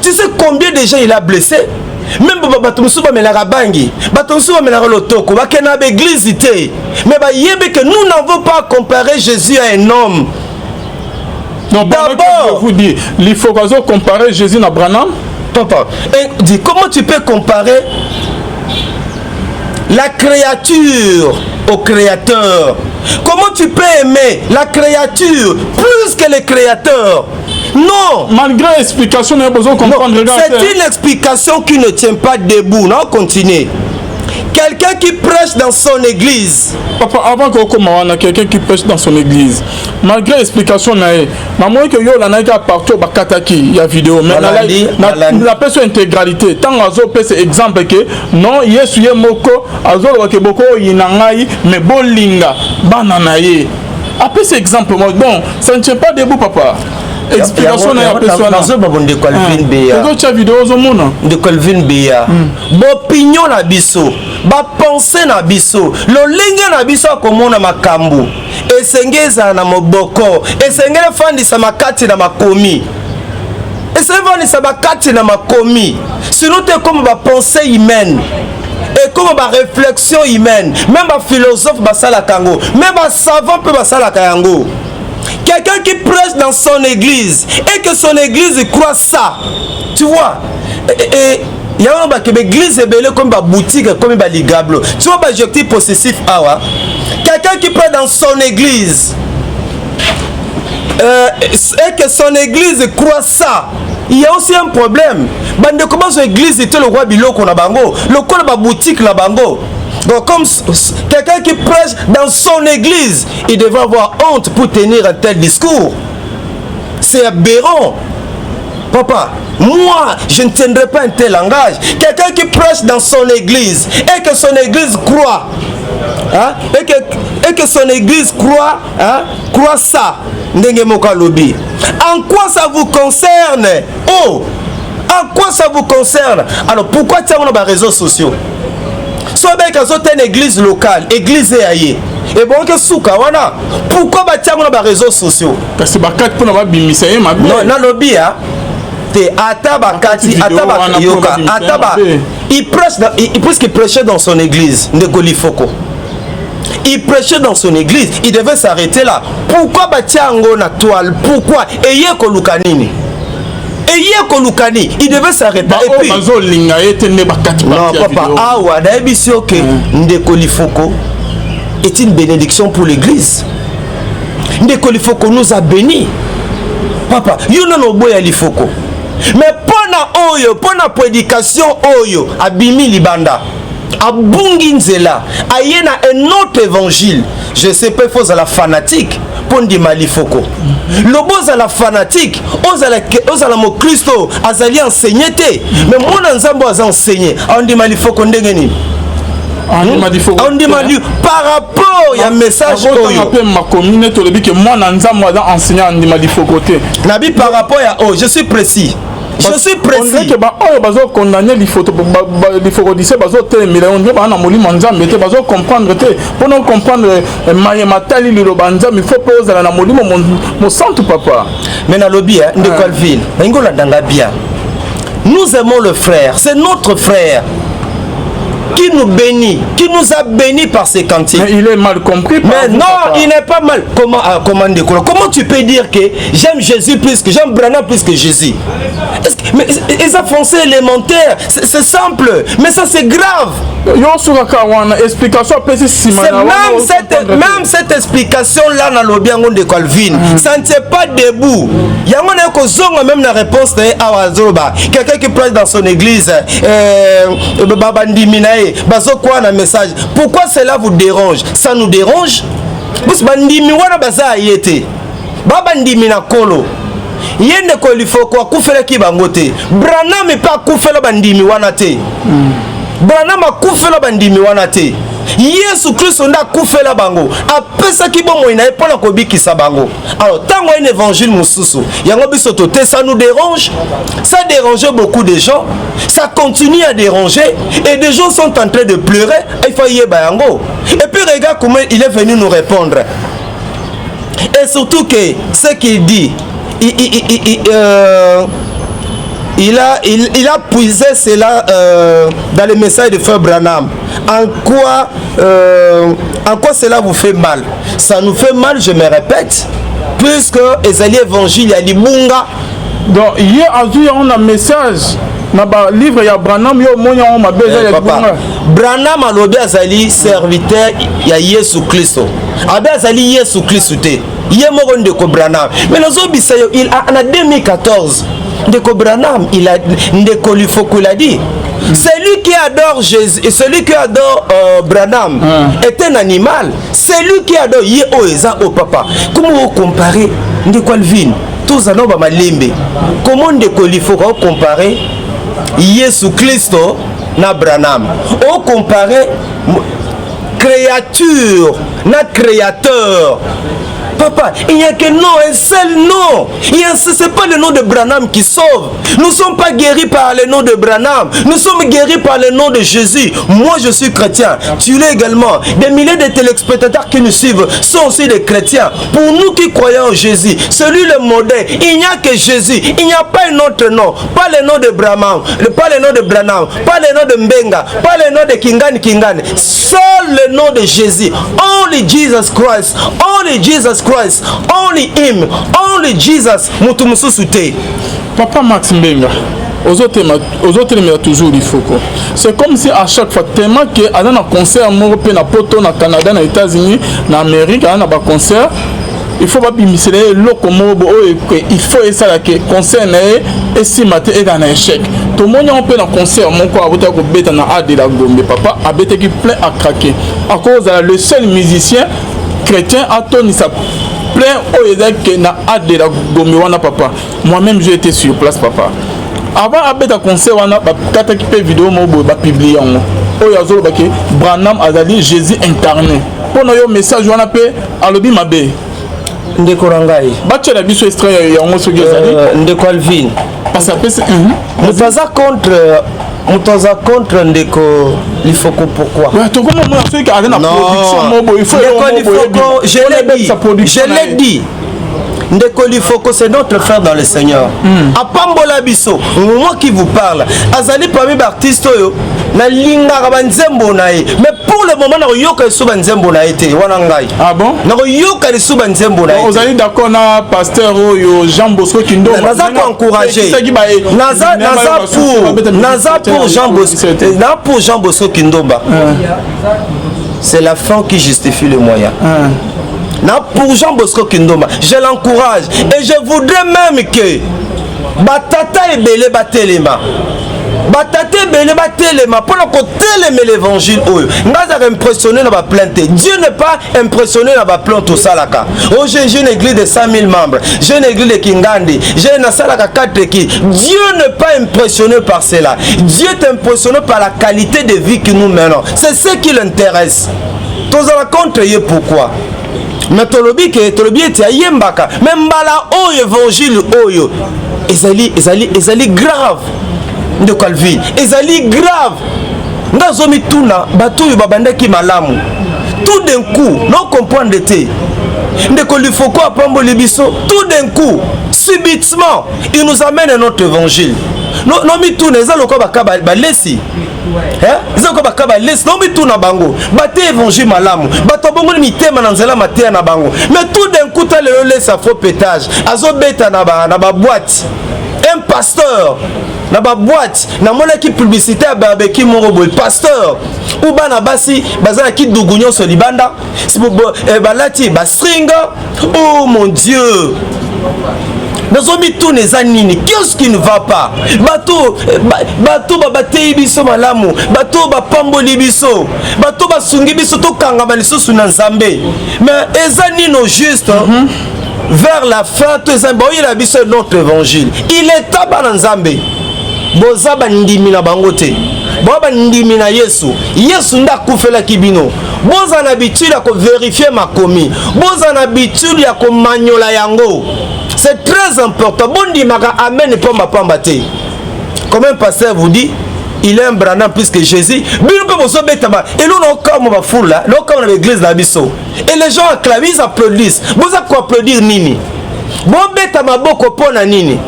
Tu sais combien de gens il a blessé? Même Batomsuba Melarabangi, Batomsuba Melarolotoko, Bakenab église, mais que nous n'avons pas comparé Jésus à un homme. D'abord, vous dites, il faut comparer Jésus à Branham. Papa, et dis comment tu peux comparer la créature au créateur. Comment tu peux aimer la créature plus que le créateur? Non. Malgré l'explication, nous avons besoin de comprendre. C'est une explication qui ne tient pas debout. Non, continue. Quelqu'un qui prêche dans son église. Papa, avant qu'on commence, on a quelqu'un qui prêche dans son église. Malgré l'explication, maman que yo la naïka partout bakataki, il y a vidéo. Mais la personne intégralité. Tant azo pèse exemple que non, yesu ye moko azo lo ke boko yinangai mais bolinga bananaye. Après cet exemple, bon, ça ne tient pas debout, papa. Explication na personne. Nazo babonde Colvin Beya. Ko vidéo zo mona. De Colvin Beya. Opinion na biso. Ba pensée na biso. Lo lenge na biso akomona makambu. Esengeza na moboko. Esengele fandisa makati na makomi. Esengele fandisa makati na makomi. Sinon te comme ba pensée humaine. Et comme ba réflexion humaine. Même ba philosophe basala kango. Même ba savant peut basala kango. Quelqu'un qui prêche dans son église et que son église croit ça, tu vois, et il y a une église est comme une boutique, comme une ligable. Tu vois, l'objectif possessif, quelqu'un qui prêche dans son église et que son église croit ça, il y a aussi un problème. Bande comment son église était le roi biloko na bango, le quoi la boutique la bango. Donc comme quelqu'un qui prêche dans son église, il devrait avoir honte pour tenir un tel discours. C'est aberrant. Papa, moi, je ne tiendrai pas un tel langage. Quelqu'un qui prêche dans son église et que son église croit, hein, et que son église croit, hein, croit ça. En quoi ça vous concerne? Oh, en quoi ça vous concerne? Alors pourquoi tu as des réseaux sociaux? Soit bien qu'ils ont une église locale, église aïe. Et bon que souka wana. Pourquoi bâtir dans les réseaux sociaux? Parce que bakati pour na bimisa ye mabe. Non, na lobby a. Te atabakati, atabayoka, ataba. Il prêche puisqu'il prêchait dans son église, Ndekoli Foko. Il prêchait dans son église, il devait s'arrêter là. Pourquoi bâtir ngo na toile? Pourquoi? Eye kolukanini. Il devait s'arrêter. Et puis, non, papa, awa, d'ailleurs, que Ndekoli Foko est une bénédiction pour l'église. Ndekoli Foko nous a bénis. Papa, yuna no boya li Foko. Mais pona oyo, pona prédication oyo, abimi libanda. Abungi nzela, ayena un autre évangile. Je sais pas, faut à la fanatique. Pondi malifoko. Lobo za la fanatique, oza la mo Christo, azali enseigné te. Mais mon nzambo a enseigné. On dit malifoko ndenge ni. On dit mali par rapport il y a un message oyo. Ma commune to lebi que moi nzambo a enseigné on dit malifoko te. Nabi par rapport à oh, je suis précis. Je suis précis. On dirait que bazo condamner les photos, les photos d'ici bazo te mais on dirait na moli manzambe te bazo comprendre te pour nous comprendre matali le banzam il faut poser na moli mon centre papa. Mais na lobby de Colville, ngola danga bien. Nous aimons le frère, c'est notre frère. Qui nous bénit, qui nous a bénis par ses cantiques. Mais il est mal compris. Mais non, papa. Il n'est pas mal. Comment tu peux dire que j'aime Jésus plus que j'aime Branham plus que Jésus? Mais ils ont foncé élémentaire, c'est simple, mais ça c'est grave. Même cette explication là dans le bien de Calvin, ça ne tient pas debout. Il y a même la réponse de Awazoba. Quelqu'un qui prêche dans son église, message. Pourquoi cela vous dérange? Ça nous dérange? Bandimi wana baza yete. Babandimi na kolo. Yende kolifo kwa kufela ki bangote. Branham pa kufela bandimi wana te. Branham kufela bandimi wana te. Yesu Christ nda kufela bango. Apesa ki bomo ina epona kobikisa bango. Alors tango un évangile mususu. Yango biso tote ça nous dérange. Ça dérange beaucoup de gens. Ça continue à déranger et des gens sont en train de pleurer. Il faut y bayango. Et puis regarde comment il est venu nous répondre. Et surtout que ce qu'il dit, il a puisé cela dans le message de Frère Branham. En quoi cela vous fait mal? Ça nous fait mal, je me répète, puisque Ezali Évangile a libunga. Donc hier on a un message. Dans le livre, il y a Branham, il y a papa, Branham alobi azali serviteur ya Yesu Kristo. Abe azali Yesu Kristo te. Ye moko ndeko Branham. Mais nazobisa yo il a en 2014 ndeko Branham il a ndeko Lifoko il a dit celui qui adore Jésus et celui qui adore Branham est un animal. Celui qui adore Ye Oeza au papa. Comment vous comparez ndeko Alvin tous allons ba malembe. Comment ndeko Lifoko comparer Yesu Kristo na Branham? On compare créature na créateur. Papa, il n'y a que non, un seul nom. Ce n'est pas le nom de Branham qui sauve. Nous ne sommes pas guéris par le nom de Branham. Nous sommes guéris par le nom de Jésus. Moi, je suis chrétien. Tu l'es également. Des milliers de téléspectateurs qui nous suivent sont aussi des chrétiens. Pour nous qui croyons en Jésus, celui le modèle, il n'y a que Jésus. Il n'y a pas un autre nom. Pas le nom de Branham, pas le nom de Branham, pas le nom de Mbenga, pas le nom de Kingani. Seul le nom de Jésus. Only Jesus Christ. Only Jesus Christ, only him, only Jesus. Papa Max Mbenga, aux autres il toujours il faut. C'est comme si à chaque fois tellement que à un concert européen na poto na Canada na États-Unis na Amérique à un concert il faut pas bimiser le comme il faut essayer que concert et si matin est un échec. Tout le monde on peut dans concert mon quoi aboter ko beta na ade la gombe papa abete qui plein à craquer à cause le seul musicien chrétien a toni sa plein au na ade la gombe wana papa. Moi-même j'ai été sur place papa. Avant abeta concert wana ba kata ki pe vidéo mo ba publier yango. O ya zolo ba ke Branham azali Jésus incarné. Pour no yo message wana pe alobi mabe. Ndeko rangai. Bache la biso extrait yango so gezali. Ndeko Alvin. Parce que Mutaza contre ndeko Lifoko pourquoi? Ouais, tout comment moi celui qui a une production mobo il faut je l'ai dit. Ndeko Lifoko c'est notre frère dans le Seigneur. A Pambola Biso, moi qui vous parle, azali parmi les artistes yo na linga ba nzembo na ye. Mais pour le moment na yoka suba nzembo na été wana ngai. Ah bon? Na yoka suba nzembo na. Vous allez d'accord na pasteur yo Jean Bosco Kindo. Naza ko encourager. Naza pour Jean Bosco. Na pour Jean Bosco Kindomba. C'est la fin qui justifie le moyen. Pour Jean Bosco Kindomba, je l'encourage et je voudrais même que Batata et Belé Batelema. Batata et Belé Batelema pour que l'évangile. Nous impressionné dans la plainte. Dieu n'est pas impressionné dans la plainte au Salaka. Oh, j'ai une église de 100 000 membres. J'ai une église de Kingandi. J'ai une Salaka 4 qui. Dieu n'est pas impressionné par cela. Dieu est impressionné par la qualité de vie que nous menons. C'est ce qui l'intéresse. Tous en contre, pourquoi? Mais tolobi ete ayembaka même bala oyo évangile oyo ezali grave de Calvin ezali grave ngazomi tuna bato oyo babandaki malamu tout d'un coup non comprendre te ndeko Lifoko apamboli biso tout d'un coup subitement il nous amène notre évangile non mi tuna ezalo ko bakaba balesi ezako bakaba les non bituna bango bate évangile malamu bato bongo mitema na nzela matea na bango mais tout d'un coup ta le laisse faux pétage azobeta na ba boîte un pasteur na ba boîte na mona ki publicité ya barbecue moko boy pasteur ou bana basi bazana ki dugunyo so libanda si balati ba stringa. Oh mon Dieu, qu'est-ce qui ne va pas? Bateau babatei biso malamu, bateau bapamboli biso, bateau basungi biso to kangama lisusu na Nzambe. Mais ezanino juste vers la fin to Nzambe oyela biso notre évangile. Il est taba na Nzambe. Boza bandimi na bango te. Boba ndimi na Yesu. Yesu nda kufela kibino. Boza na habitude ya ko vérifier makomi. Boza na habitude ya ko manyola yango. C'est très important. Bondi maka amen pamba pamba te. Comme un pasteur vous dit, il est un Branham plus que Jésus. Bino pe boso betaba. Et nous on comme ba foule, nous comme dans l'église la biso. Et les gens acclament, ils applaudissent. Boza ko applaudir nini? Bon beta maboko pona nini?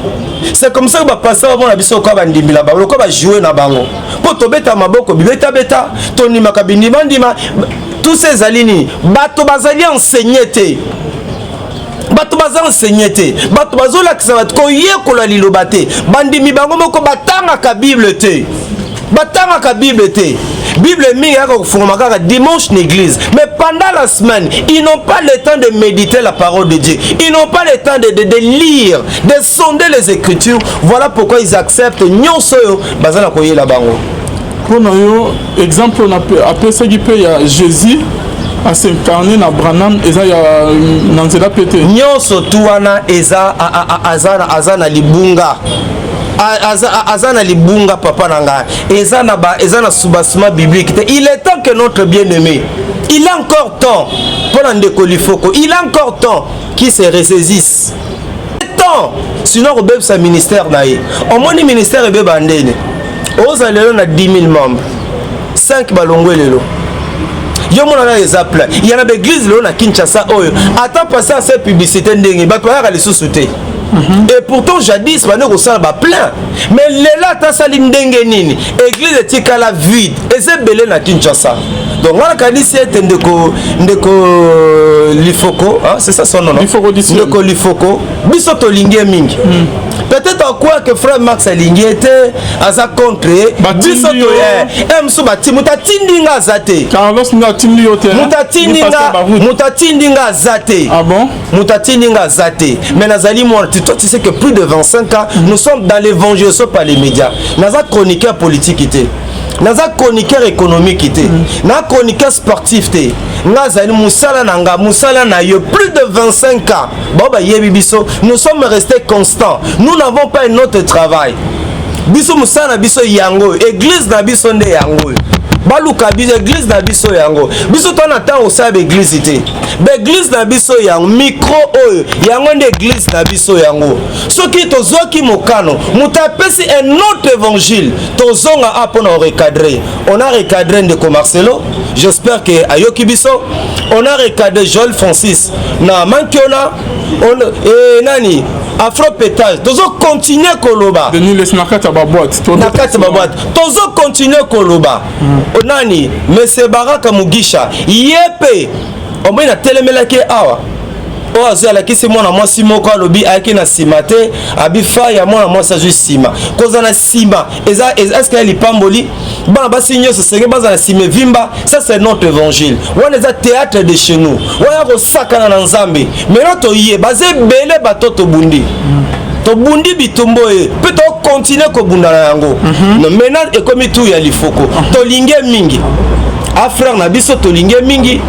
C'est comme ça que va passer avant la biso ko ba ndimila ba ko ba jouer na bango. Po to beta maboko bibeta beta to ni makabindi mandima tous ces alini bato bazali enseigner te. Bato baza enseigner te. Bato bazola kisabat ko yekola liloba te. Bandimi bango moko batanga ka Bible te. Batanga ka Bible te. Bible dimanche l'église. Mais pendant la semaine, ils n'ont pas le temps de méditer la parole de Dieu. Ils n'ont pas le temps de lire, de sonder les Écritures. Voilà pourquoi ils acceptent Nyonsoyo bazana koye la bango. Pour nous, exemple, on appelle ça qui peut y a Jésus à s'incarner na Branham et ça y a Nanzela pété. Nyonso tuana eza azana libunga. Azana libunga papa nanga. Ezana subasuma biblique. Il est temps que notre bien-aimé, il a encore temps pour l'andeko lifoko. Il a encore temps qu'il se ressaisisse. Sinon on a sa ministère naïe. Au moins le ministère est bandé. Aux allons à 10 000 membres. 5 balongwe lelo. Yo mona les appels. Il y a des églises là à Kinshasa. Attends passer à cette publicité ndenge. Ba toi aller sous-souter. Et pourtant jadis ba neko sala ba plein. Mais lela ta sali ndenge nini. Église etika la vide. Et c'est belé na Kinshasa. Donc on a kanisi ndeko lifoko, hein, c'est ça son nom. Ndeko lifoko. Biso to lingé mingi. Peut-être en quoi que frère Max Alingi était à sa contre. Biso to ye. Mso bati mutatindinga zate. Carlos nga tindi yote. Mutatindinga zate. Ah bon? Mutatindinga zate. Mais nazali moi toi tu sais que plus de 25 ans nous sommes dans l'évangélisation par les médias. Naza chroniqueur politique était. Naza chroniqueur économique était. Na chroniqueur sportif était. Nazali musala nanga musala na yo plus de 25 ans. Baba yebi biso, nous sommes restés constants. Nous n'avons pas un autre travail. Biso musala biso yango, église na biso nde yango. Baluka biso église na biso yango. Biso ton attend au sabe église ité. L'église na biso yango micro oyo yango nde église na biso yango. Soki tozoki mokano, mutapesi un autre évangile. Tozonga apona recadrer. On a recadré de Marcelo. J'espère que ayoki biso. On a recadré Joël Francis. Na mankiona on nani Afro pétage. Tozo continuer koloba. Denis laisse nakata ba boîte. Nakata ba boîte. Tozo continuer koloba. Onani Monsieur Baraka Mugisha yepe omena telemelaki awa o azala kisi mwana mwasi moko alobi ayaki na sima te abifa ya mwana mwasi azwi sima koza na sima est-ce que lipamboli bana basi nyonso senge baza na sima vimba. Ça c'est notre évangile. On est à théâtre de chez nous. On est au sakana na nzambe mais to yé bazé belé batoto bundi to bundi bitumbo e peut to continuer ko bundana yango. No maintenant et comme tout ya lifoko to lingé mingi a frère na biso to lingé mingi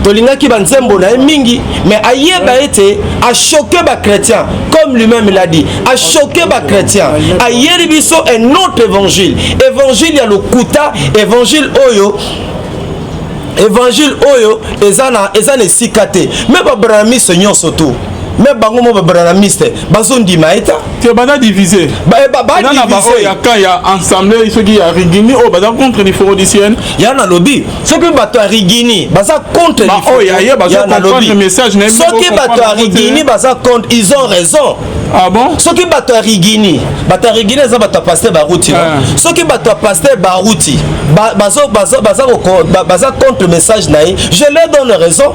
tolinga ki banzembo na mingi mais ayeba été a choqué ba chrétien comme lui-même il a dit a choqué ba chrétien ayeri biso un autre évangile ya lokuta évangile oyo ezana sikate mais ba brami seigneur soto mais bango mo ba branamiste bazondi maeta te bana diviser ba diviser ya ka ya ensemble soki ya rigini o baza contre les forodiciennes ya na lobby soki bato ya rigini baza contre les forodiciennes ya baza comprendre message na soki bato ya rigini baza contre ils ont raison. Ah bon? Soki bato ya rigini za bato pasteur baruti soki bato pasteur baruti baza contre message naï je leur donne raison.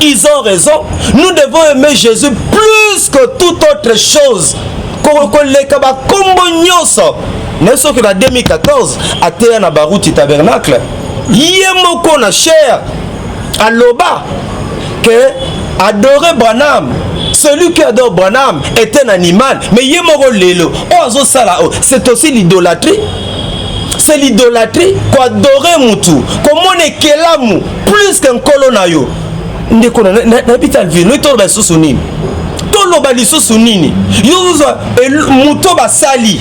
Ils ont raison. Nous devons aimer Jésus plus que toute autre chose. Koleka ba kombo nyonso. Neso que en 2014 ateya na baruti tabernacle. Yemoko na cher aloba que adorer Branham. Celui qui adore Branham est un animal. Mais yemoko lelo. Ozo sala c'est aussi l'idolâtrie. C'est l'idolâtrie. Quoi adorer mutu. Comment nekelamu plus qu'un colonayo. Ndeko na hôpital ville no to ba susu nini to lo ba lisusu nini yuzo muto ba sali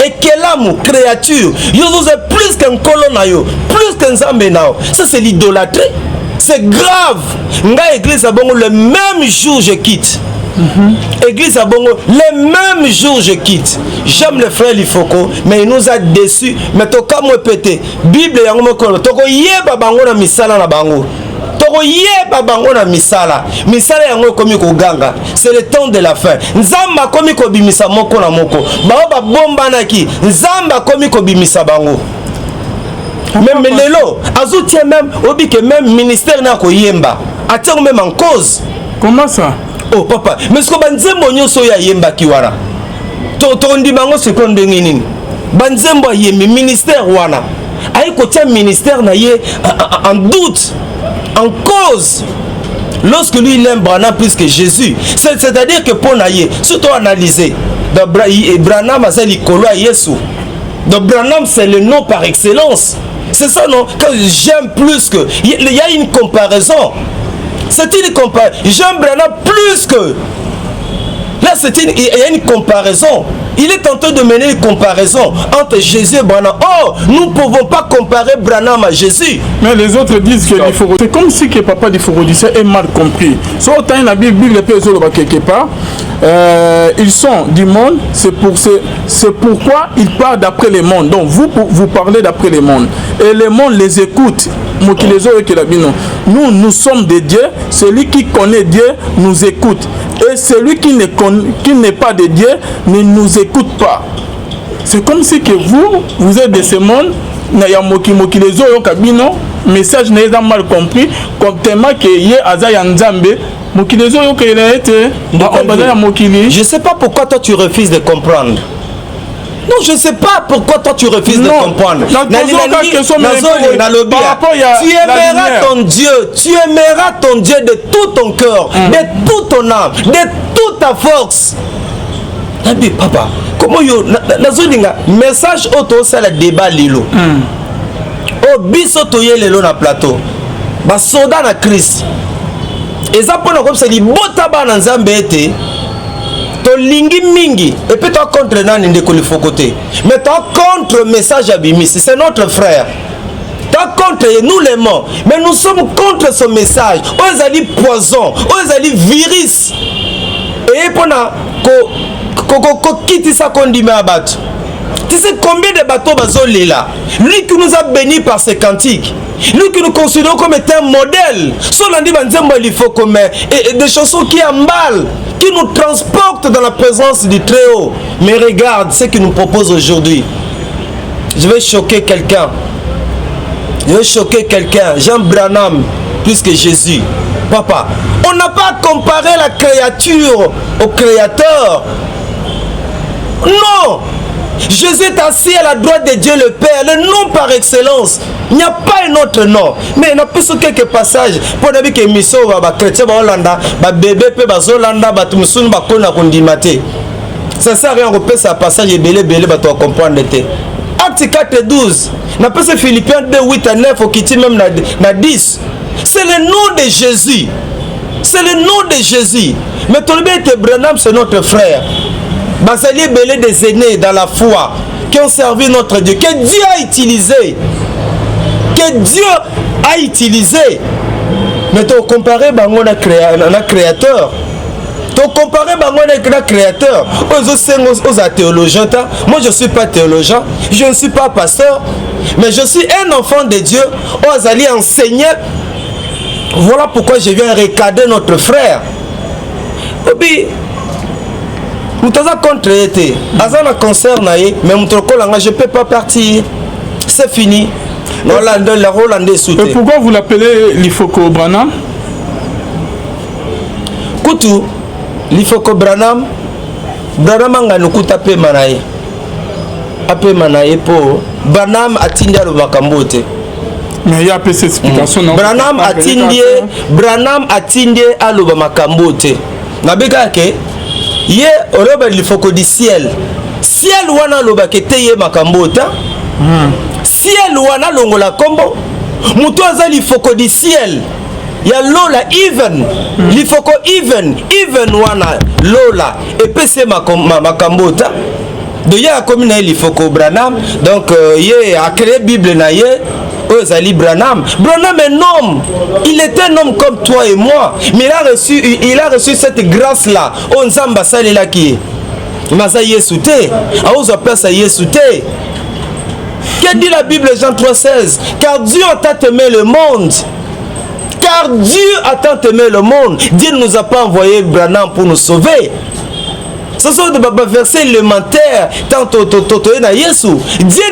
ekelamu créature yuzo plus qu'un colonayo plus qu'un zambe nao. Ça c'est l'idolâtrie. C'est grave. Nga église à Bongo le même jour je quitte. Église à Bongo le même jour je quitte. J'aime le frère Lifoko mais il nous a déçus. Mais to ka mo pété Bible yango moko to ko yeba bango na misala na bango. Yeba bango na misala yango komi ko ganga. C'est le temps de la fin. Nzamba komi ko bimisa moko na moko ba bomba naki nzamba komi ko bimisa bango. Même lelo azuti même obi que même ministère na ko yemba ateng même en cause. Comment ça? Oh papa mais ce que banzembo nyoso ya yemba kiwara to ndi bango sekonde nini banzembo yembi ministère wana aïe côté ministère naïe en doute, en cause. Lorsque lui il aime Branham plus que Jésus, c'est-à-dire que pour naïe, surtout analyser, Branham a zali kolo à Yesu. Donc Branham c'est le nom par excellence. C'est ça non? Quand j'aime plus que, il y a une comparaison. C'est une comparaison. J'aime Branham plus que. Là il y a une comparaison. Il est en train de mener une comparaison entre Jésus et Branham. Oh, nous ne pouvons pas comparer Branham à Jésus. Mais les autres disent que c'est comme si que papa du Forodicien est mal compris. Soit autant la Bible quelque part, ils sont du monde, c'est pourquoi ils parlent d'après le monde. Donc vous parlez d'après le monde. Et le monde les écoute. Nous sommes des dieux. Celui qui connaît Dieu nous écoute. Et celui qui n'est pas de Dieu ne nous écoute pas. C'est comme si que vous êtes de ce monde. Message n'est pas mal compris. Comme tellement que y a Nzambe. Je ne sais pas pourquoi toi tu refuses de comprendre. Non, je ne sais pas pourquoi toi tu refuses de comprendre. Tu aimeras ton Dieu. Tu aimeras ton Dieu de tout ton cœur, de toute ton âme, de toute ta force. Papa, comment message auto c'est le débat lilo. Au biso toye lelo na plateau. Ba soda na Christ. Et ça pour comme c'est li bota ba na Nzambe ete. To lingi mingi et puis toi contre nani ndeko le faux côté. Mais toi contre message abimi, c'est notre frère. Toi contre nous les morts, mais nous sommes contre ce message. Aux ali poison, aux ali virus. Et pendant ko quitte ça qu'on dit à battre. Tu sais combien de bateaux bazolé là? Lui qui nous a bénis par ses cantiques. Lui qui nous considère comme étant un modèle. Sur l'andi banzembo il faut comme des chansons qui emballent, qui nous transportent dans la présence du Très-Haut. Mais regarde ce qu'il nous propose aujourd'hui. Je vais choquer quelqu'un. Je vais choquer quelqu'un. Jean Branham plus que Jésus. Papa, on n'a pas comparé la créature au Créateur. Non. Jésus est assis à la droite de Dieu le Père, le nom par excellence. Il n'y a pas un autre nom. Mais il y a plus quelques passages. Pour dire que les chrétiens, les bébés, les Hollandais, les Moussouns, les Kondimate. Ça sert à rien de repérer ce passage et belé, tu vas comprendre. Acte 4 12. N'a pas ce Philippiens 2, 8 à 9, au qui même na 10. C'est le nom de Jésus. C'est le nom de Jésus. Mais ton bien était Branham, c'est notre frère. Basalier belé des aînés dans la foi qui ont servi notre Dieu, que Dieu a utilisé. Que Dieu a utilisé. Mais tu compares un créateur. Tu compares un créateur aux théologiens. Moi je ne suis pas théologien, je ne suis pas pasteur, mais je suis un enfant de Dieu. Aux alliés enseignés. Voilà pourquoi je viens recader notre frère. Et puis, nous avons contre été. Azana concert naïe, mais mon trocolanga je peux pas partir. C'est fini. Non la Hollandais soutien. Et pourquoi vous l'appelez l'Ifoko Branham? Koutou, l'Ifoko Branham, Branham anga nukuta pe manaye. Ape manaye po Branham atindia le bakambote. Mais il y a peu cette explication non. Branham atindie à le bakambote. Nabeka ke Ye oroba l'ifoko du ciel. Ciel wana loba kete ye makambota. Ciel wana longola kombo. Muto aza l'ifoko du ciel. Ya lola even. L'ifoko even wana lola epese makambota. De ye a komi na l'ifoko Branham. Donc ye a créé Bible na ye. Ozali Branham. Branham est un homme. Il est un homme comme toi et moi. Mais il a reçu cette grâce-là. On s'amba salela qui. Masa Yesute. Aouza place à Yesute. Que dit la Bible Jean 3,16? Car Dieu a tant aimé le monde. Car Dieu a tant aimé le monde. Dieu ne nous a pas envoyé Branham pour nous sauver. Ce sont des versets élémentaires. Dieu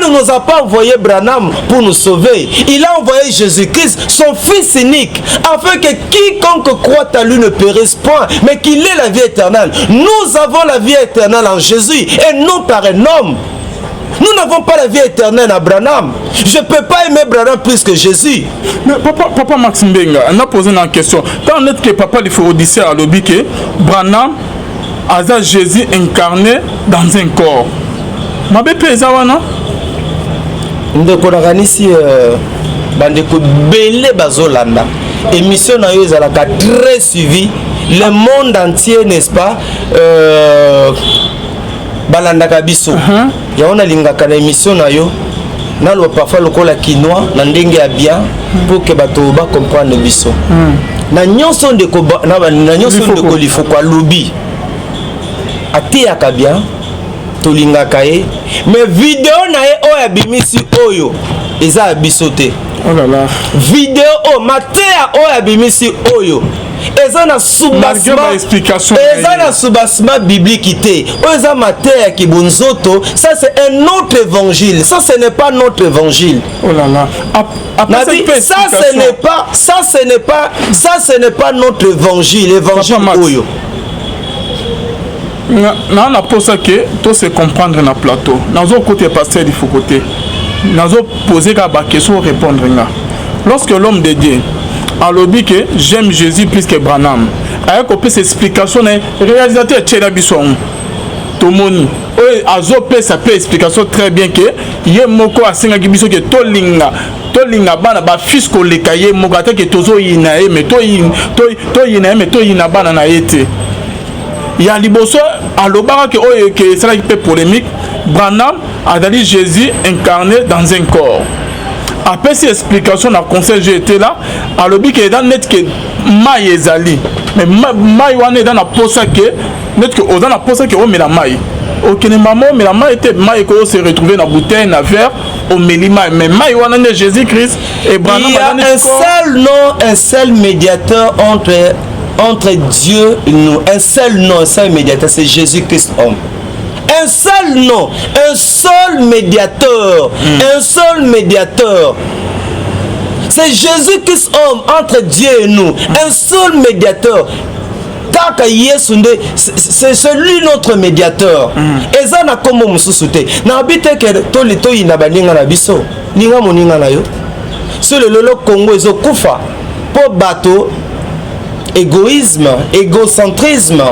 ne nous a pas envoyé Branham pour nous sauver. Il a envoyé Jésus-Christ, son Fils unique, afin que quiconque croit à lui ne périsse point, mais qu'il ait la vie éternelle. Nous avons la vie éternelle en Jésus et non par un homme. Nous n'avons pas la vie éternelle à Branham. Je ne peux pas aimer Branham plus que Jésus. Mais papa Max Mbenga, on a posé une question. Quand on est que papa il faut Odyssée à l'objet que Branham a Jésus incarné dans un corps. Ma bébé est non? Ndeko nakanisi bandeko belé bazolanda. Émission na yo ezalaka très suivi. Le monde entier, n'est-ce pas? Balandaka biso. Ya on a lingaka na émission na yo. Na lo parfois lokola quinoa na ndenge ya bien pour que bato ba comprendre biso. Na nyonso ndeko na nyonso ndeko lifoko lobi. Ateyaka bien. Tolingaka ye. Mais vidéo na ye oya bimisi oyo eza bisote. Oh là là. Vidéo o matea oya bimisi oyo eza na soubassement biblique te. Eza matea ki bonzoto, ça c'est un autre évangile. Ça ce n'est pas notre évangile. Oh là là. Ça ce n'est pas notre évangile. Évangile oyo. On a posé que tout se comprendre dans le plateau. Dans un côté pasteur il faut côté. Dans un poser la question répondre. Lorsque l'homme de Dieu a dit que j'aime Jésus plus que Branham, avec cette explication, le réalisateur Tchela Bisson, Tomoni, Azope, ça peut explication très bien que Yemoko a signé que Tolinga bana ba fils ko le kaye mogata que tozo yinae mais to yina bana na yete. Il y a liboso à l'obara que c'est là qui peut polémique. Branham a dit Jésus incarné dans un corps. Après cette explication, dans le conseil j'ai été là. À l'obit que dans net que maï ezali, mais maï wane dans la posa que net que dans la posa que on met la maï. Ok ne maman mais la maï était maï que on se retrouver dans bouteille na verre au mélima mais maï wane de Jésus-Christ et Branham. Il y a un seul médiateur entre Dieu et nous, un seul médiateur, c'est Jésus-Christ homme. Un seul nom, un seul médiateur, un seul médiateur. C'est Jésus-Christ homme entre Dieu et nous, un seul médiateur. C'est celui notre médiateur. Et ça n'a comme mususute. Na habite que tolito inabaninga na biso. Ninga moninga na yo. Sur le lolo Congo ezo kufa. Po bato égoïsme, égocentrisme,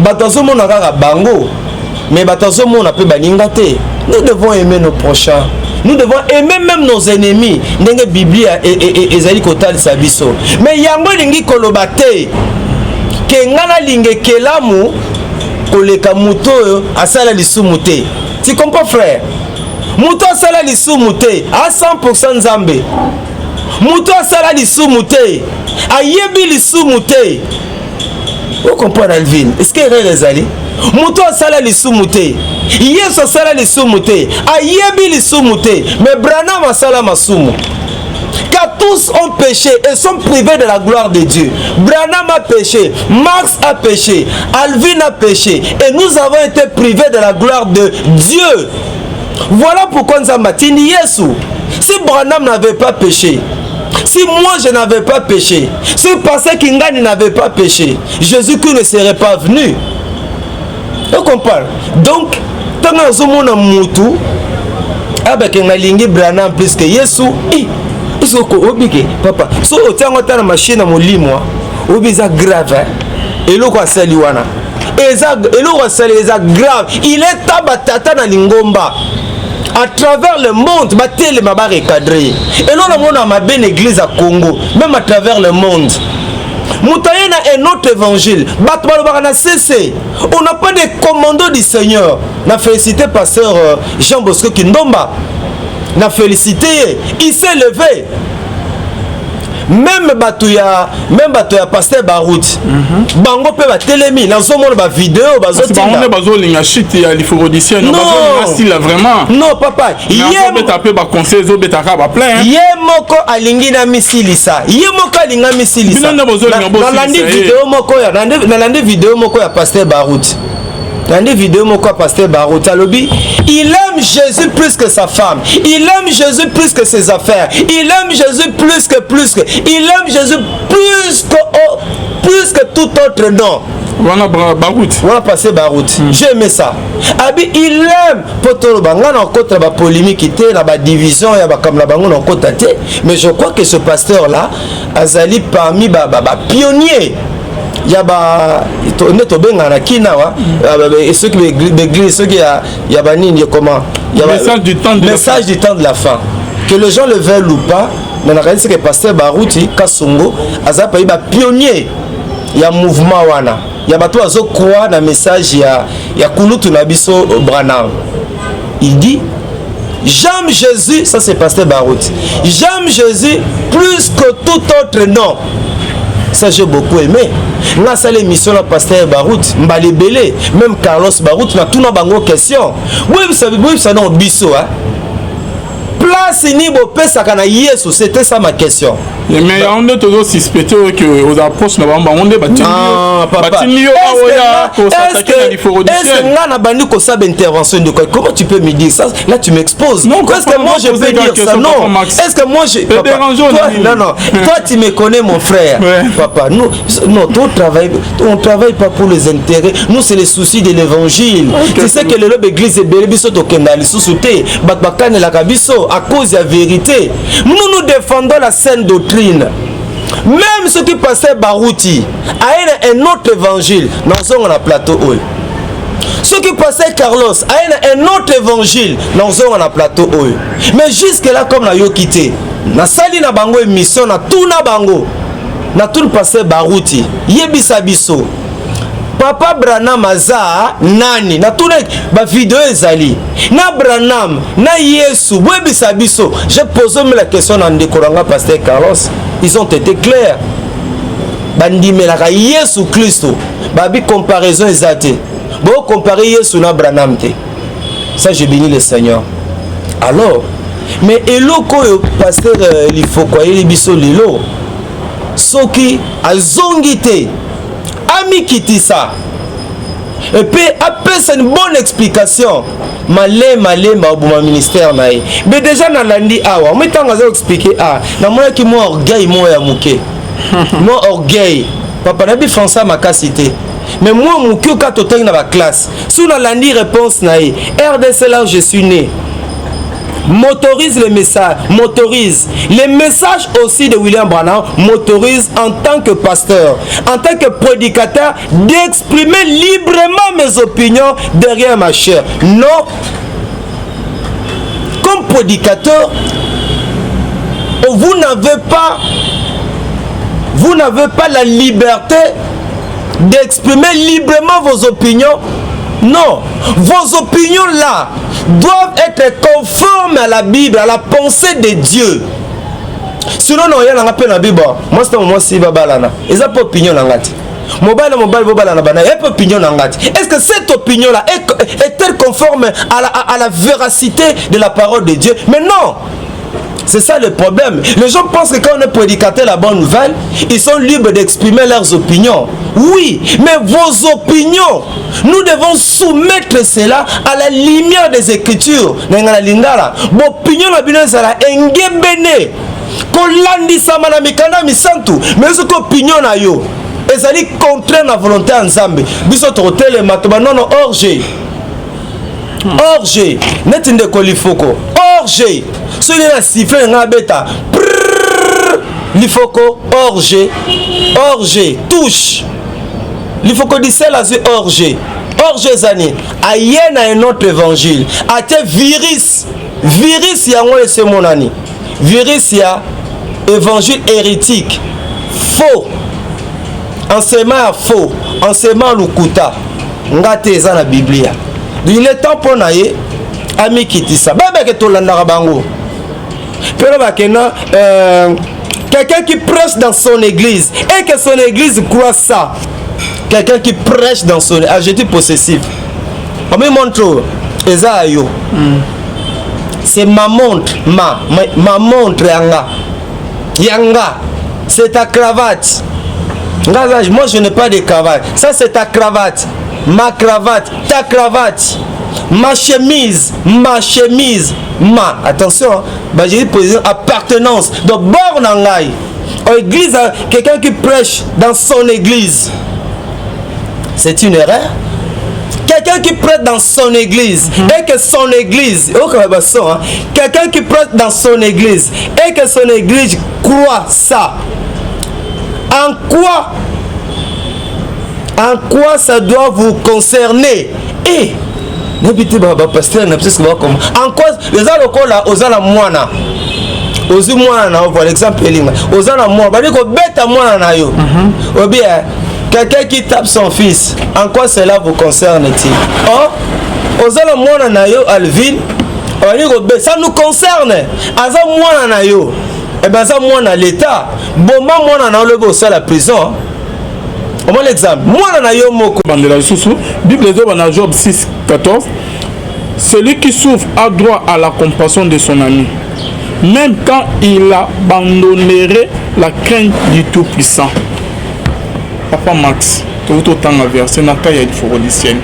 batazo mona kaka bango, mais batazo mona pe baninga te. Nous devons aimer nos prochains. Nous devons aimer même nos ennemis. Ndenge Biblia ezali kotalisa biso. Mais yango lingi koloba te. Ke ngana linge kelamu koleka muto asala lisumu te. Tu comprends frère? Muto asala lisumu te à 100% Nzambe. Muto asala lisumu te ayebi lisumu te. Vous comprenez Alvin? Est-ce que les allez? Muto asala lisumu te Yesu asala lisumu te ayebi lisumu te. Mais Branham asala masumu. Car tous ont péché et sont privés de la gloire de Dieu. Branham a péché, Max a péché, Alvin a péché et nous avons été privés de la gloire de Dieu. Voilà pourquoi nous avons dit Yesu. Si Branham n'avait pas péché, si moi je n'avais pas péché, si Pasteur Kingani n'avait pas péché, Jésus-Christ ne serait pas venu. Donc on parle. Donc, tant que nous avons moutou, avec un lingi Branham plus que Yesu, papa, so otiango ta machine à molimo, obiza grave, et l'eau quoi saliwana. Et l'eau quoi saliwana grave. Il est tabatata na lingomba. À travers le monde, les mabars recadrés. Et là, on a ma belle église à Congo, même à travers le monde. Moutaïna est notre évangile. On n'a pas de commando du Seigneur. On a félicité pasteur Jean Bosco Kindomba. On a félicité. Il s'est levé. Même Batouya pasteur Barout. Bango pe ba telemi, na so mona ba vidéo bazotinga. Bango bazo linga shit ya liforodicien, no bazo style vraiment. Non papa, yé beta pe ba conseil zo beta ka ba plein. Yé moko alingi na misilisa. Yé moko alinga misilisa. Bino na bazo linga bosi. Na landi vidéo moko ya pasteur Barout. dans des vidéos mon quoi pasteur Barout Talobi, il aime Jésus plus que sa femme, il aime Jésus plus que ses affaires, il aime Jésus plus que il aime Jésus plus que tout autre nom. Voilà Barout. Voilà passer Barout. J'ai aimé ça. Abi il aime potolo banga na contre la polémique était la division ya ba comme la bango na kota te, mais je crois que ce pasteur là azali parmi ba pionniers. Ya ba neto benga na kinawa et ceux qui l'église ceux qui ya ba nini comment ya message du temps de la fin. Que les gens le veulent ou pas, mais na c'est que pasteur Barouti Kasongo azali pa ba pionnier ya mouvement wana. Ya bato azo croire na message ya kulutu na biso Branham. Il dit j'aime Jésus, ça c'est pasteur Barouti. J'aime Jésus plus que tout autre nom. Ça j'ai beaucoup aimé. Nga sa l'émission la pasteur Barouti, Mbalebele, même Carlos Barouti na tuna bango question. Oui, ça non biso hein. Place ni bo pesa kana Yesu, c'était ça ma question. Mais on est toujours suspecté que aux approches na bamba on est battu. Ah papa. Est-ce que na bandi ko sa intervention de quoi? Comment tu peux me dire ça? Là tu m'exposes. Est-ce que moi je peux dire ça? Non. Est-ce que moi je non. Toi tu me connais mon frère. Papa, nous non, on travaille pas pour les intérêts. Nous c'est les soucis de l'évangile. Tu sais que le lobe église est belle biso to kendali sous-souté. Bakbakane la kabiso à cause de la vérité. Nous défendons la saine doctrine. Même ceux qui passaient Barouti a un autre évangile. Nous sommes on a plateau. Ceux qui passaient Carlos a un autre évangile. Nous sommes on a plateau. Mais jusque là comme na yo quitté. Na sali na bango émission na tout na bango. Na tout passé Barouti. Yebisa biso. Papa Branham aza nani na tuna ba vidéo ezali na Branham na Yesu webisa biso. J'ai posé la question en décoranga pasteur Carlos, ils ont été clairs. Bandimelaka Yesu Christo babi comparaison ezate bo comparer Yesu na Branham te. Ça je bénis le Seigneur. Alors mais eloko pasteur il faut quoi il biso lelo soki azongite Ami Kitisa. Et puis après c'est une bonne explication. Malé ma ministère naï. Mais déjà na landi awa, moi tant que expliquer na moi qui moi orgueil moi ya muke. Moi orgueil. Papa na bi français makasité. Mais moi muke ka totangi na ba classe. Sous la landi réponse naï. RDC là où je suis né. Motorise les messages, motorise les messages aussi de William Branham, motorise en tant que pasteur, en tant que prédicateur, d'exprimer librement mes opinions derrière ma chair. Non, comme prédicateur, vous n'avez pas la liberté d'exprimer librement vos opinions. Non, vos opinions là doivent être conformes à la Bible, à la pensée de Dieu. Sinon, non, il y a un peu dans la Bible. Moi, c'est moi si babalana. Ils n'ont pas opinion dans la Bible. Est-ce que cette opinion-là est-elle conforme à la véracité de la parole de Dieu? Mais non. C'est ça le problème. Les gens pensent que quand on est prédicateur la bonne nouvelle, ils sont libres d'exprimer leurs opinions. Oui, mais vos opinions, nous devons soumettre cela à la lumière des Écritures. Mais ce qu'opinion na yo, ezali contraire la volonté ensemble. Biso totel et matoba non orge. Orge, net inde kolifoko. Orge. Celui là siffle nga beta. Lifoko orge. Orge touche. Lifoko dit c'est la orge. Orge zani. Ayen a un autre évangile. Ate virus. Virus ya ngole se monani. Virus ya évangile hérétique. Faux. Enseignement faux. Enseignement lukuta. Ngate eza na Biblia. Il est temps pour naïe ami Kitisa. Bébé que tout l'andara bango. Quelqu'un qui prêche dans son église et que son église croit ça. Quelqu'un qui prêche dans son adjectif possessif. On me montre Esaïo. C'est ma montre, ma montre yanga. Yanga, c'est ta cravate. Moi je n'ai pas de cravate. Ça c'est ta cravate. ma cravate, ta cravate, ma chemise, ma. Attention, bah, j'ai dit position appartenance. Donc, borne en aïe. En église, quelqu'un qui prêche dans son église, c'est une erreur. Quelqu'un qui prête dans son église et que son église, quelqu'un qui prête dans son église et que son église croit ça. En quoi ça doit vous concerner? Et n'habitez pas, pasteur, en quoi les alokola ozala mwana ozu mwana na par exemple elinga ozala mwana bali ko beta mwana na yo ou bien quelqu'un qui tape son fils, en quoi cela vous concerne-t-il? Oh, ozala mwana na yo Alvin, ça nous concerne. Aza mwana na yo, et ben ça mwana l'état. Bon mwana na le bossa la prison. Au moins l'exemple. Mwana na yo moko. Bandela Soussou, Bible dit dans Job 6:14, celui qui souffre a droit à la compassion de son ami, même quand il abandonnerait la crainte du Tout-Puissant. Papa Max, tout autant à verser na kaya du forolicienne.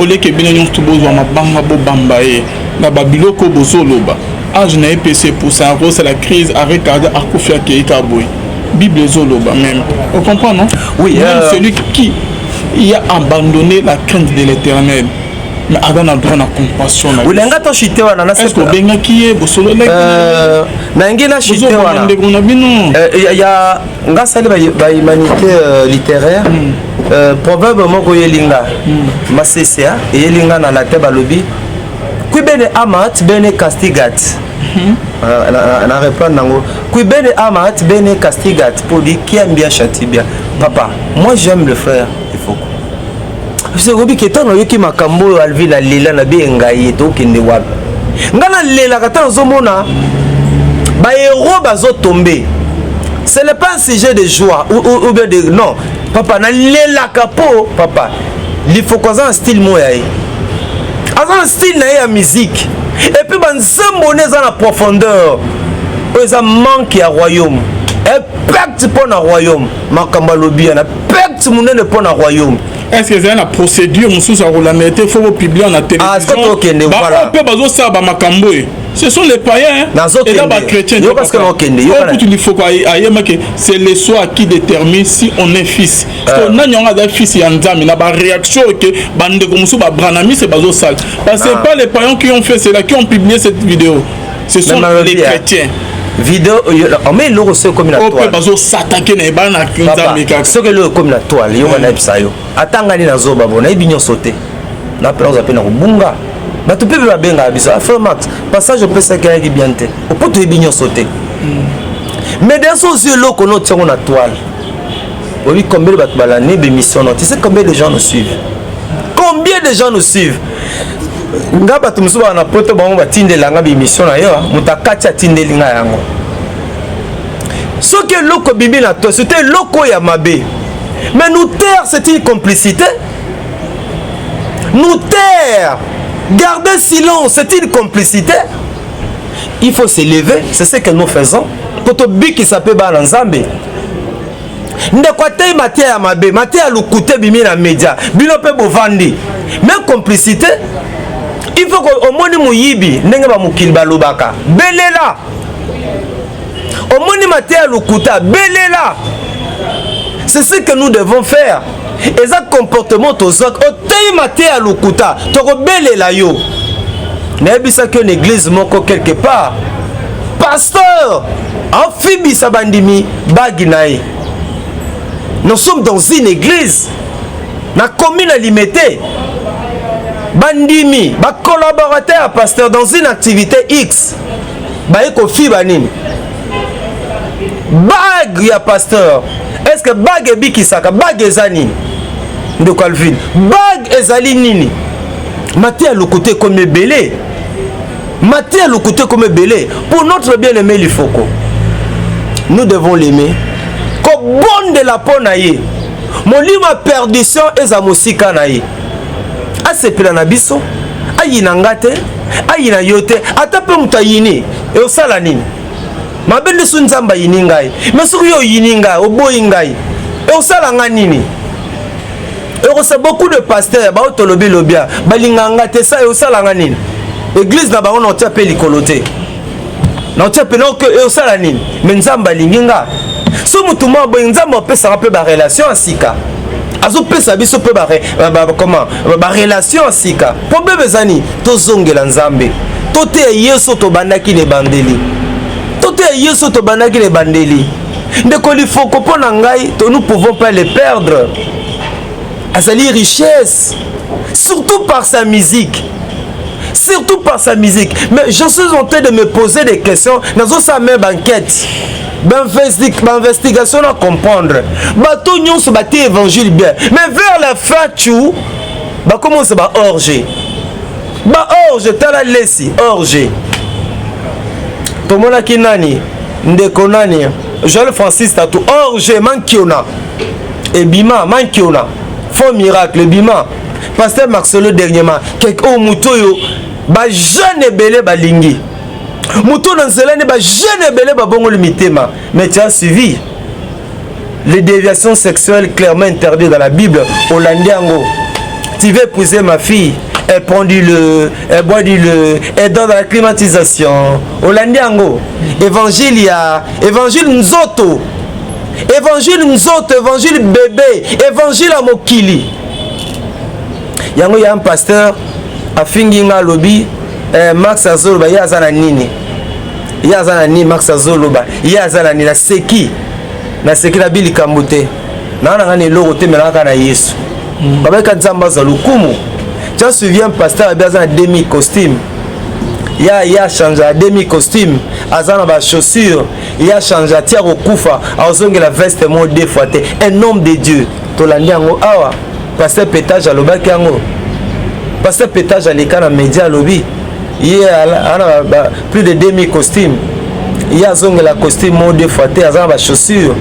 Ole ke bina nyong tubozo ma banga bo bambaye na babiloko bozoloba. Age na EPC pour ça c'est la crise avec Akufia Keita boy. Bible zoloba même. On comprend non? Oui, même celui qui a abandonné la crainte de l'Éternel. Mais avant a droit na compassion na. Oui, lenga to chité wana na est-ce que benga qui est bosolo na ngina chité wana. Il y a nga sali ba humanité littéraire. Proverbe moko yelinga. Massesia yelinga na la teba lobi. Kui bene amat bene castigat. Na reprendre nango. Kui bene amat bene castigat pour dire qui aime bien châtie bien. Papa, moi j'aime le frère, il faut. C'est Robi qui est en train makambo alvi la lela na benga yeto kende wapi. Ngana lela kata zomona ba héros bazo tomber. Ce n'est pas un sujet de joie ou bien de non. Papa na lela kapo papa. Il faut qu'on ait un style moyaï. Un style na ya musique. Et puis ban zambone za na profondeur. Oza manque ya royaume. Et pacte pour na royaume. Makamba lobi na pacte munene pour na royaume. Est-ce que c'est une procédure monsieur la mettre il faut publier en télévision? Ah, c'est OK voilà. Ce sont les païens et là les chrétiens. Parce que il faut que c'est le soi qui détermine si on est fils. On a un fils et un dame, la réaction que bande comme ça branami c'est bazo sale. Parce que c'est pas les païens qui ont fait cela qui ont publié cette vidéo. Ce sont les chrétiens. Vidéo on met le reçu comme la toile. Bazo s'attaquer na bana kinza ce que le comme la toile yo na bisayo atanga ni na zoba bona ibinyo sauter na pela ozape na kubunga ba to pepe ba benga bisa frère Max passage peut ça qui bien te au poto ibinyo sauter mais dans son yeux lo kono tiongo na toile oui combien de bat balane be mission tu sais combien de gens nous suivent nga bato musu bana poto bango batindelanga bimission na yo mutakati atindelinga yango soki loko bibi na to c'était loko ya mabe mais nous taire c'est une complicité nous taire garder silence c'est une complicité il faut se lever c'est ce que nous faisons poto biki sape bana nzambe ndeko te matia ya mabe matia lukute bimi na média bino pe bovandi mais complicité il faut qu'au moni muyibi ndenge ba mukili balobaka belela au moni matia lukuta belela c'est ce que nous devons faire et ça comportement tozok au tei matia lukuta toko belela yo nebisa que une église moko quelque part pasteur afibi sabandimi baginae nous sommes dans une église na commune limitée bandimi ba collaborateur pasteur dans une activité X ba eko fi banini bag ya pasteur est-ce que bag ebiki saka bag ezani de Calvin bag ezali nini matia le côté comme belé matia le côté comme belé pour notre bien-aimé Lifoko nous devons l'aimer comme bon de la ponaye molima perdition ezamosika naye asepela na biso ayina ngate ayina yote atape mutayini e osala nini mabende su nzamba yini ngai mais soki yo yini ngai oboyi ngai e osala nga nini Et c'est beaucoup de pasteurs, bah tolobi lobia, balinganga te ça et au salanganine. Église na ba on a tapé likoloté. Na tapé non que et au salanine. Mais nzamba linginga. So mutuma bo nzamba pesa un peu ba relation asika. Azo pesa biso peu ba comment ba relation asika. Problème ezani to zongela nzambe. Tote yeso to bandaki ne bandeli. Tote yeso to bandaki ne bandeli. Ndeko li foko pona ngai to nous pouvons pas les perdre. Azali richesse, surtout par sa musique. Surtout par sa musique. Mais je suis en train de me poser des questions dans sa même enquête. D'investigation à comprendre. Bateau nyon se battre évangile bien. Mais vers la fin, tu comment ça va orger. Orger, t'as la laissi, orger. Tomona kinani, ndekonani, Joël Francis Tatou, orger, mankiona. Et bima, mankiona. Faux miracle, bima. Pasteur Marcelo dernièrement, quelqu'un au moutoyo, ba jeune belé balingi. Mouto dans zelane ba jeune belé ba bongo le mitema. Mais tu as suivi les déviations sexuelles clairement interdites dans la Bible. Hollandiango, tu veux épouser ma fille, elle prend du le, elle boit du le, elle dort dans la climatisation. Hollandiango, évangile il y a, évangile nzoto. Évangile nzoto, évangile bébé, évangile à mokili. Yango ya un pasteur a finginga lobby Max Azoloba yazana nini. Yazana nini Max Azoloba. Yazana nini na seki la bili kambute. Na ngani logo te melaka na Yesu. Baba kanzamba za lukumu. Tu as suivi un pasteur a bien demi costume. Il a changé à demi-costume, azana ba chaussures, il a changé à tiare au koufa, à ozonge la veste mo deux fois. Un homme de Dieu. Tolandiango awa, pasteur pétage à l'oba kiango. Pasteur pétage à l'écran média lobby. Il a plus de demi-costume. Il a zonge la costume mo deux fois, azana ba chaussures.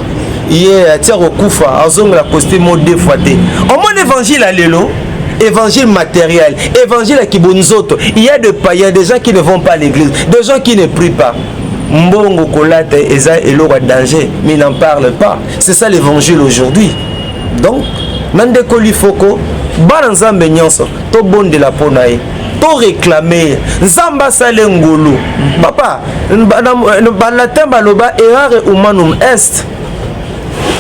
Il a tiare au koufa, à ozonge la costume mo deux fois. Au mon évangile à l'élo. Évangile matériel, évangile à Kibunzoto. Il y a des païens, des gens qui ne vont pas à l'église, des gens qui ne prient pas. Mbongo kolate eza elora danger, mais ils n'en parlent pas. C'est ça l'évangile aujourd'hui. Donc, nande kolifoko, baranzambe nyonso, to bonde la ponae, to réclamer, nzamba sale ngolo. Papa, balatin baloba errare humanum est.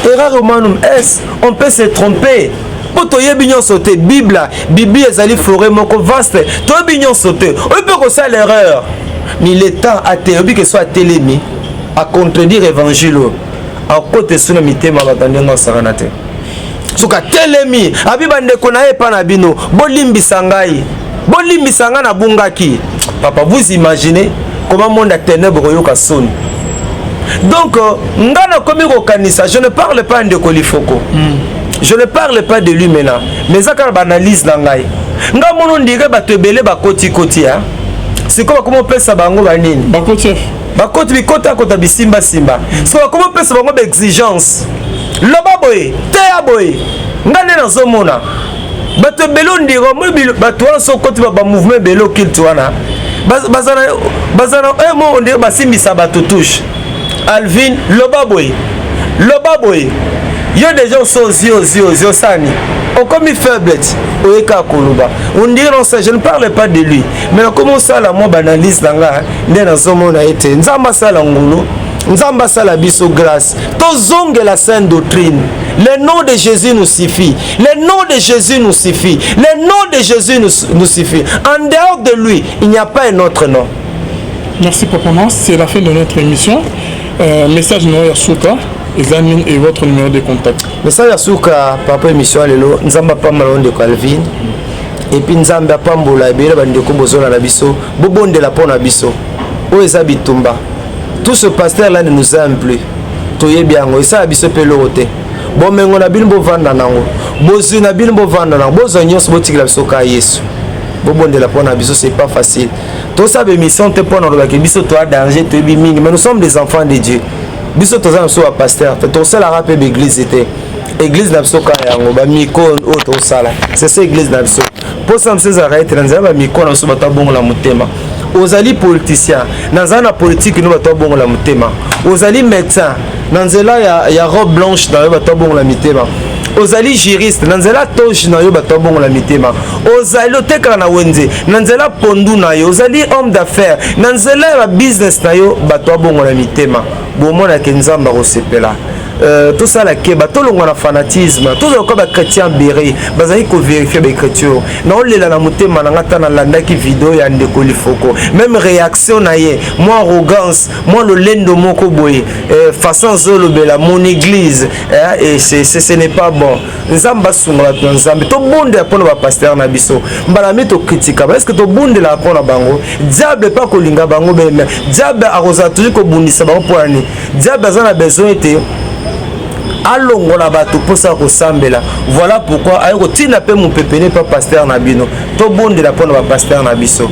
Errare humanum est. On peut se tromper. Pour toi, bignon sauté, Bible, Bible, ezali forêt moko vaste. Toi, bignon sauté. On peut que ça l'erreur. Mais l'État a théorie que soit télémi à contredire l'évangile. À côté de ce mité, ma batandingo saranate. Souka télémi, abibande konae panabino, bolimbi sangai, bolimbi sangana bungaki. Papa, vous imaginez comment le monde a ténèbres yoka son. Donc, ngana komi kokanisa, je ne parle pas de Kolifoko. Je ne parle pas de lui maintenant. Mais ça, quand on analyse dans l'âge, on dirait que tu es bakoti. C'est comment on peut ça bango banini. Bakoti. Bakoti bikota kota bisimba simba. C'est comment on peut ça bango exigence. Loba boy, teya boy. Ngane na zomona. Bato belo ndiro mo bato wana so koti ba mouvement belo kiltuana. Bazana mo on dirait basimbi sa bato touche. Alvin loba boy. Loba boy. Il y a des gens qui sont zio sani. On commis faiblesse. On dirait non ça, je ne parle pas de lui. Mais comment ça la moi banalise dans la a été. Nzamba sala ngulu. Nzamba sala biso grâce. Tozonge la sainte doctrine. Le nom de Jésus nous suffit. Le nom de Jésus nous suffit. Le nom de Jésus nous suffit. En dehors de lui, il n'y a pas un autre nom. Merci Papa Mans. C'est la fin de notre émission. Message numéro Souka. Examine et votre numéro de contact. Message à Souka, papa émission lelo, nzamba pa malonde de Calvin. Et puis nzamba pambola ebele bandeko bozola na biso, bobonde la pona biso. O eza bitumba. Tout ce pasteur là ne nous aime plus. Toye biango, esa biso pelo te. Bon mengo na bino bovanda nango. Bozu na bino bovanda nango. Bozo nyonso botikila biso ka Yesu. Bobonde la pona biso, c'est pas facile. Tout ça émission te pona lo ke biso to a danger, to bi mingi, mais nous sommes des enfants de Dieu. Biso toza so a pasteur to sala rapé l'église était église na biso ka yango ba miko auto sala c'est ça église na biso pour ça c'est ça raite na ba miko na so ba tabongo la mutema ozali politicien na zana politique no ba tabongo la mutema ozali médecin na nzela ya robe blanche na ba tabongo la mutema ozali juriste nanzela toshi na yo bato bongo la mitema ozali oteka na wenze nanzela pondu na yo ozali homme d'affaires nanzela ba business na yo bato bongo la mitema bomona ke nzamba kosepela tout ça la keba tout le monde fanatisme tout le monde chrétien béré bazali ko vérifier l'écriture na olela na motema na ngata na landaki vidéo ya ndeko lifoko même réaction na ye moi arrogance moi le lendo moko boye façon zolobela mon église et ce n'est pas bon nzamba sunga na nzambe to bonde apona ba pasteur na biso mbala mi to critique est-ce que to bonde la apona bango diable pas kolinga bango beme diable aroza toujours ko bundisa bango poani diable azana besoin était alongola bato posa kosambela voilà pourquoi ayoko tina pe mon pepene pas pasteur na bino to bonde la pona ba pasteur na biso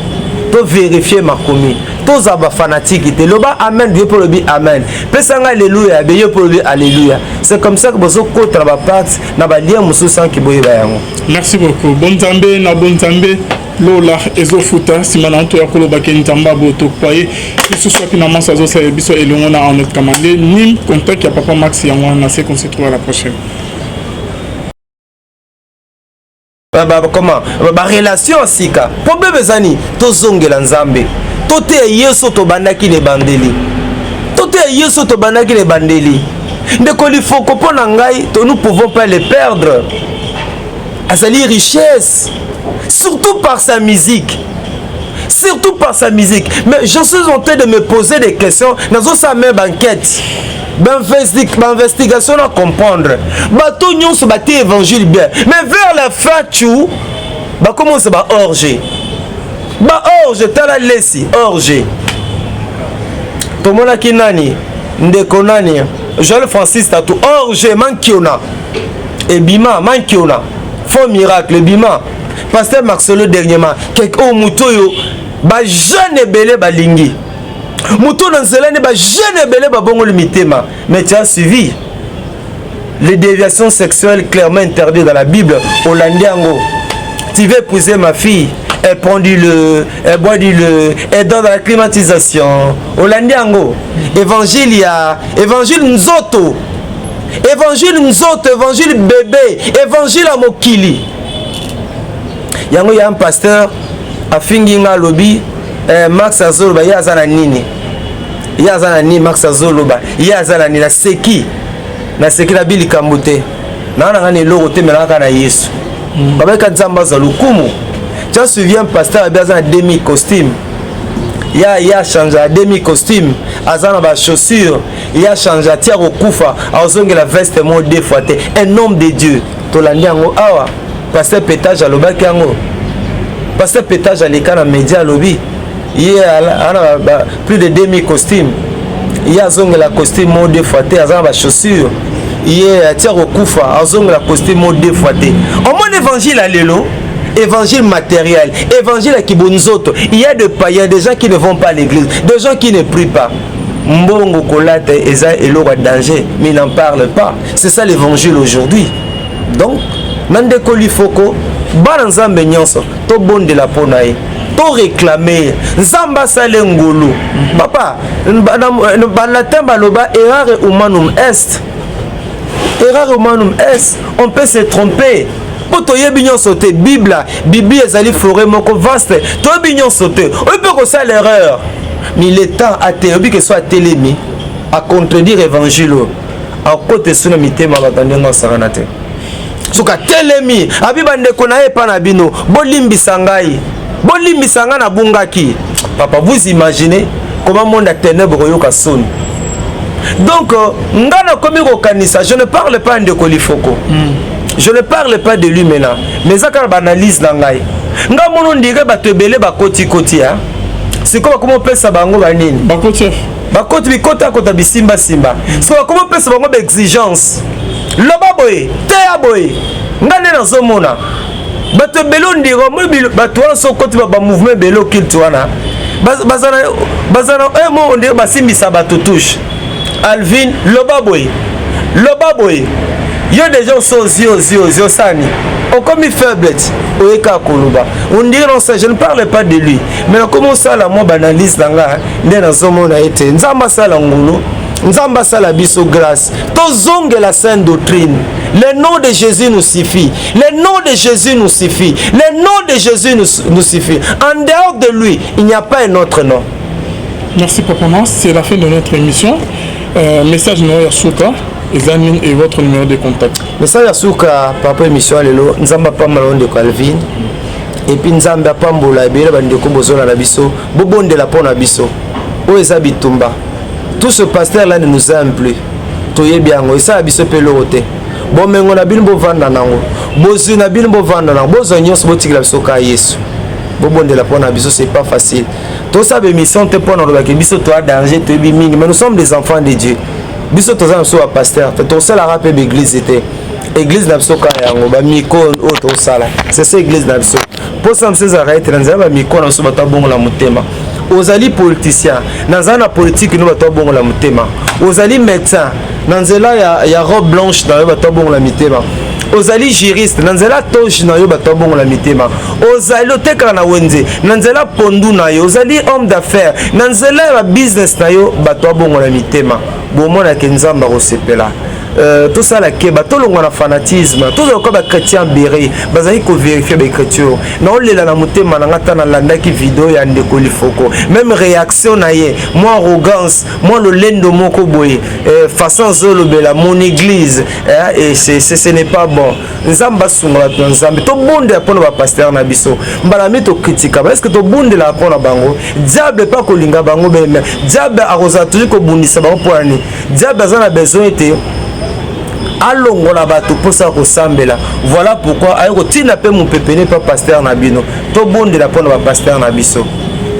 to vérifier makomi to za ba fanatique te loba amen Dieu pour le bi amen pesanga alléluia be Dieu pour le bi alléluia c'est comme ça que bozo kotra ba part na ba lien mususa ki boye ba yango. Merci beaucoup bonzambe na bonzambe lola ezofuta simana to yakolo bakeni tamba boto kwaye ce soit finalement ça zo biso elongo na en notre commandé ni contact ya papa Max yango na se qu'on se trouve à la prochaine. Comment ba relation sika problème ezani to zongela nzambe to te yeso to bandaki ne bandeli to te yeso to bandaki ne bandeli ndeko lifoko pona ngai to nous pouvons pas les perdre azali richesse surtout par sa musique. Surtout par sa musique. Mais je suis en train de me poser des questions dans sa même enquête. D'investigation à comprendre. Bateau nyon se battait évangile bien. Mais vers la fin, tu comment ça va orger? Orger, t'as la laissé, orger. Tout le monde a qui nani? Ndekonani. Joël Francis Tatou. Orger, mankiona. Et bima, mankiona. Faux miracle, bima. Pasteur Marcelo dernièrement, quelqu'un mutoyo, ba jeune belé balingi. Muto dans zelane ba jeune belé ba bongo le mitema. Mais tu as suivi les déviations sexuelles clairement interdites dans la Bible. Hollandiango, tu veux épouser ma fille, elle prend du le, elle boit du le, elle dort dans la climatisation. Hollandiango, évangile ya, évangile nzoto, évangile nzoto, évangile bébé, évangile à mokili. Yango ya un pasteur a finginga lobby Max Azoloba ya azana nini ya azana ni Max Azoloba ya azana ni na seki na bili kambote na ngani loko te melaka na Yesu baba ka nzamba za lukumu. Tu te souviens pasteur a azana demi costume ya change demi costume azana ba chaussures ya change tia kokufa azonge la veste mo deux fois te un homme de Dieu to landiango awa. Pasteur Pétage à l'Obakango. Pasteur Pétage à l'écran média à lobby. Il y a plus de 2000 costumes. Il y a la costume mode fouetté, il y a chaussures. Il y a Tiago Koufa, la costume mode fouetté. Au moins évangile à l'élo, évangile matériel, évangile à Kibunzoto. Il y a des païens, des gens qui ne vont pas à l'église, des gens qui ne prient pas. Mbongo Kolate Eza et l'eau danger, mais ils n'en parlent pas. C'est ça l'évangile aujourd'hui. Donc, Nande Kolifoko, Balanzambe Nyonso, to bon de la ponaï, to réclamer, Zamba Salengolo. Papa, Balatem Baloba, errare humanum est. Errare humanum est. On peut se tromper. Pour toi, bignon sauté, Bible, Bible, ezali forêt moko vaste. Toi, bignon sauté. On peut que ça l'erreur. Mais l'État a théorie que soit télémi à contredire l'évangile. À côté de ce mité, ma batandingo saranate. Soka telemi abibande kona epa na bino bolimbisa ngai na bungaki. Papa, vous imaginez comment monde a ténèbres yoka soni. Donc ngana komi ko kanisa, je ne parle pas de Kolifoko. Je ne parle pas de lui maintenant, mais ça quand analyse na ngai. Nga mono ndire batebele bakoti koti hein. C'est comment pesa bango banini? Bakoti bikota kota bisimba simba. C'est comment pesa bango exigence. Loba boy, teya boy. Ngane na zomona. Bato belo ndiro mo bato wana so koti ba mouvement belo kiltwana. Bazana mo ndiro basimbisa bato touche. Alvin loba boy. Loba boy. Yo des gens sont zio sani. On comme faible. Oeka koluba. On dirait non ça, je ne parle pas de lui. Mais comment ça la moi banalise langa ndena zomona ete. Nzamba sala ngulu. Nzamba sala biso grâce. To zonge la sainte doctrine. Le nom de Jésus nous suffit. Le nom de Jésus nous suffit. Le nom de Jésus nous suffit. En dehors de lui, il n'y a pas un autre nom. Merci Papa Mas, c'est la fin de notre émission. Message numéro Yasuka, Examine et votre numéro de contact. Message Yasuka, Papa émission Lelo, Nzamba pas malon de Calvin. Et puis Nzamba pas mbola ebele bandeko bozola na biso, bobonde la pona biso. O eza bitumba. Tout ce pasteur là ne nous aime plus. Toye biango, ça biso pelorote. Bon mengo na bin bo vanda nango. Bozu na bin bo vanda nango. Bozo nyos botikila biso ka Yesu. Bobonde la pona biso, c'est pas facile. Tout ça mission te pona lo ke biso to a danger to bi mingi, mais nous sommes des enfants de Dieu. Biso to za so pasteur. Tout ça la rappel l'église était. Église na biso ka yango ba miko o to sala. C'est ça église na biso. Pour ça ces arrêter na ba miko na so ba bongo la mutema. Ozali politicien, nazana politique nous bato bongo la mutema. Ozali médecin, nanzela ya robe blanche na yo bato bongo la mitema. Ozali juriste, nanzela toche na yo bato bongo la mitema. Ozali oteka na wenze, nanzela pondu na yo. Ozali homme d'affaires, nanzela ba business na yo bato bongo la mitema. Bomona kenzamba rosepela. Tout ça la keba, tout le monde a fanatisme, tout le monde chrétien béré, bazali ko vérifier l'écriture. Non le la moté manangata na landa ki vidéo ya ndeko lifoko. Même réaction na ye, moi arrogance, moi le lendo moko boye, façon zolo bela mon église, et ce n'est pas bon. Nzamba sunga to nzambe to bonde ya pona ba pasteur na biso. Mbala mi to critique, est-ce que to bonde la pona bango? Diable pas ko linga bango mais diable arosa toujours ko bundisa bango pour ani. Diable azana besoin était alongola bato posa ko sambela. Voilà pourquoi ayoko tina pe mon pepene pas pasteur na bino to bonde la pona ba pasteur na biso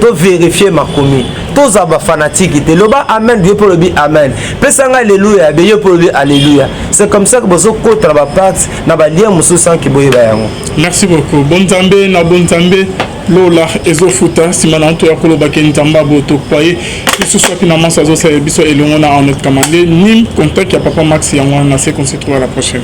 to vérifier ma commis to zaba fanatique te loba amen Dieu pour le bi amen pesanga alléluia be Dieu pour le bi alléluia. C'est comme ça que bozo kotra ba part na ba lien musu sans ki boye ba yango. Merci beaucoup. Bon Nzambe na bon Nzambe lola ezofuta simananto ya koloba ke Nzamba boto kwaye ce soit finalement ça zo biso elongo na en notre commandé ni contact ya Papa Max yango na se qu'on se trouve à la prochaine.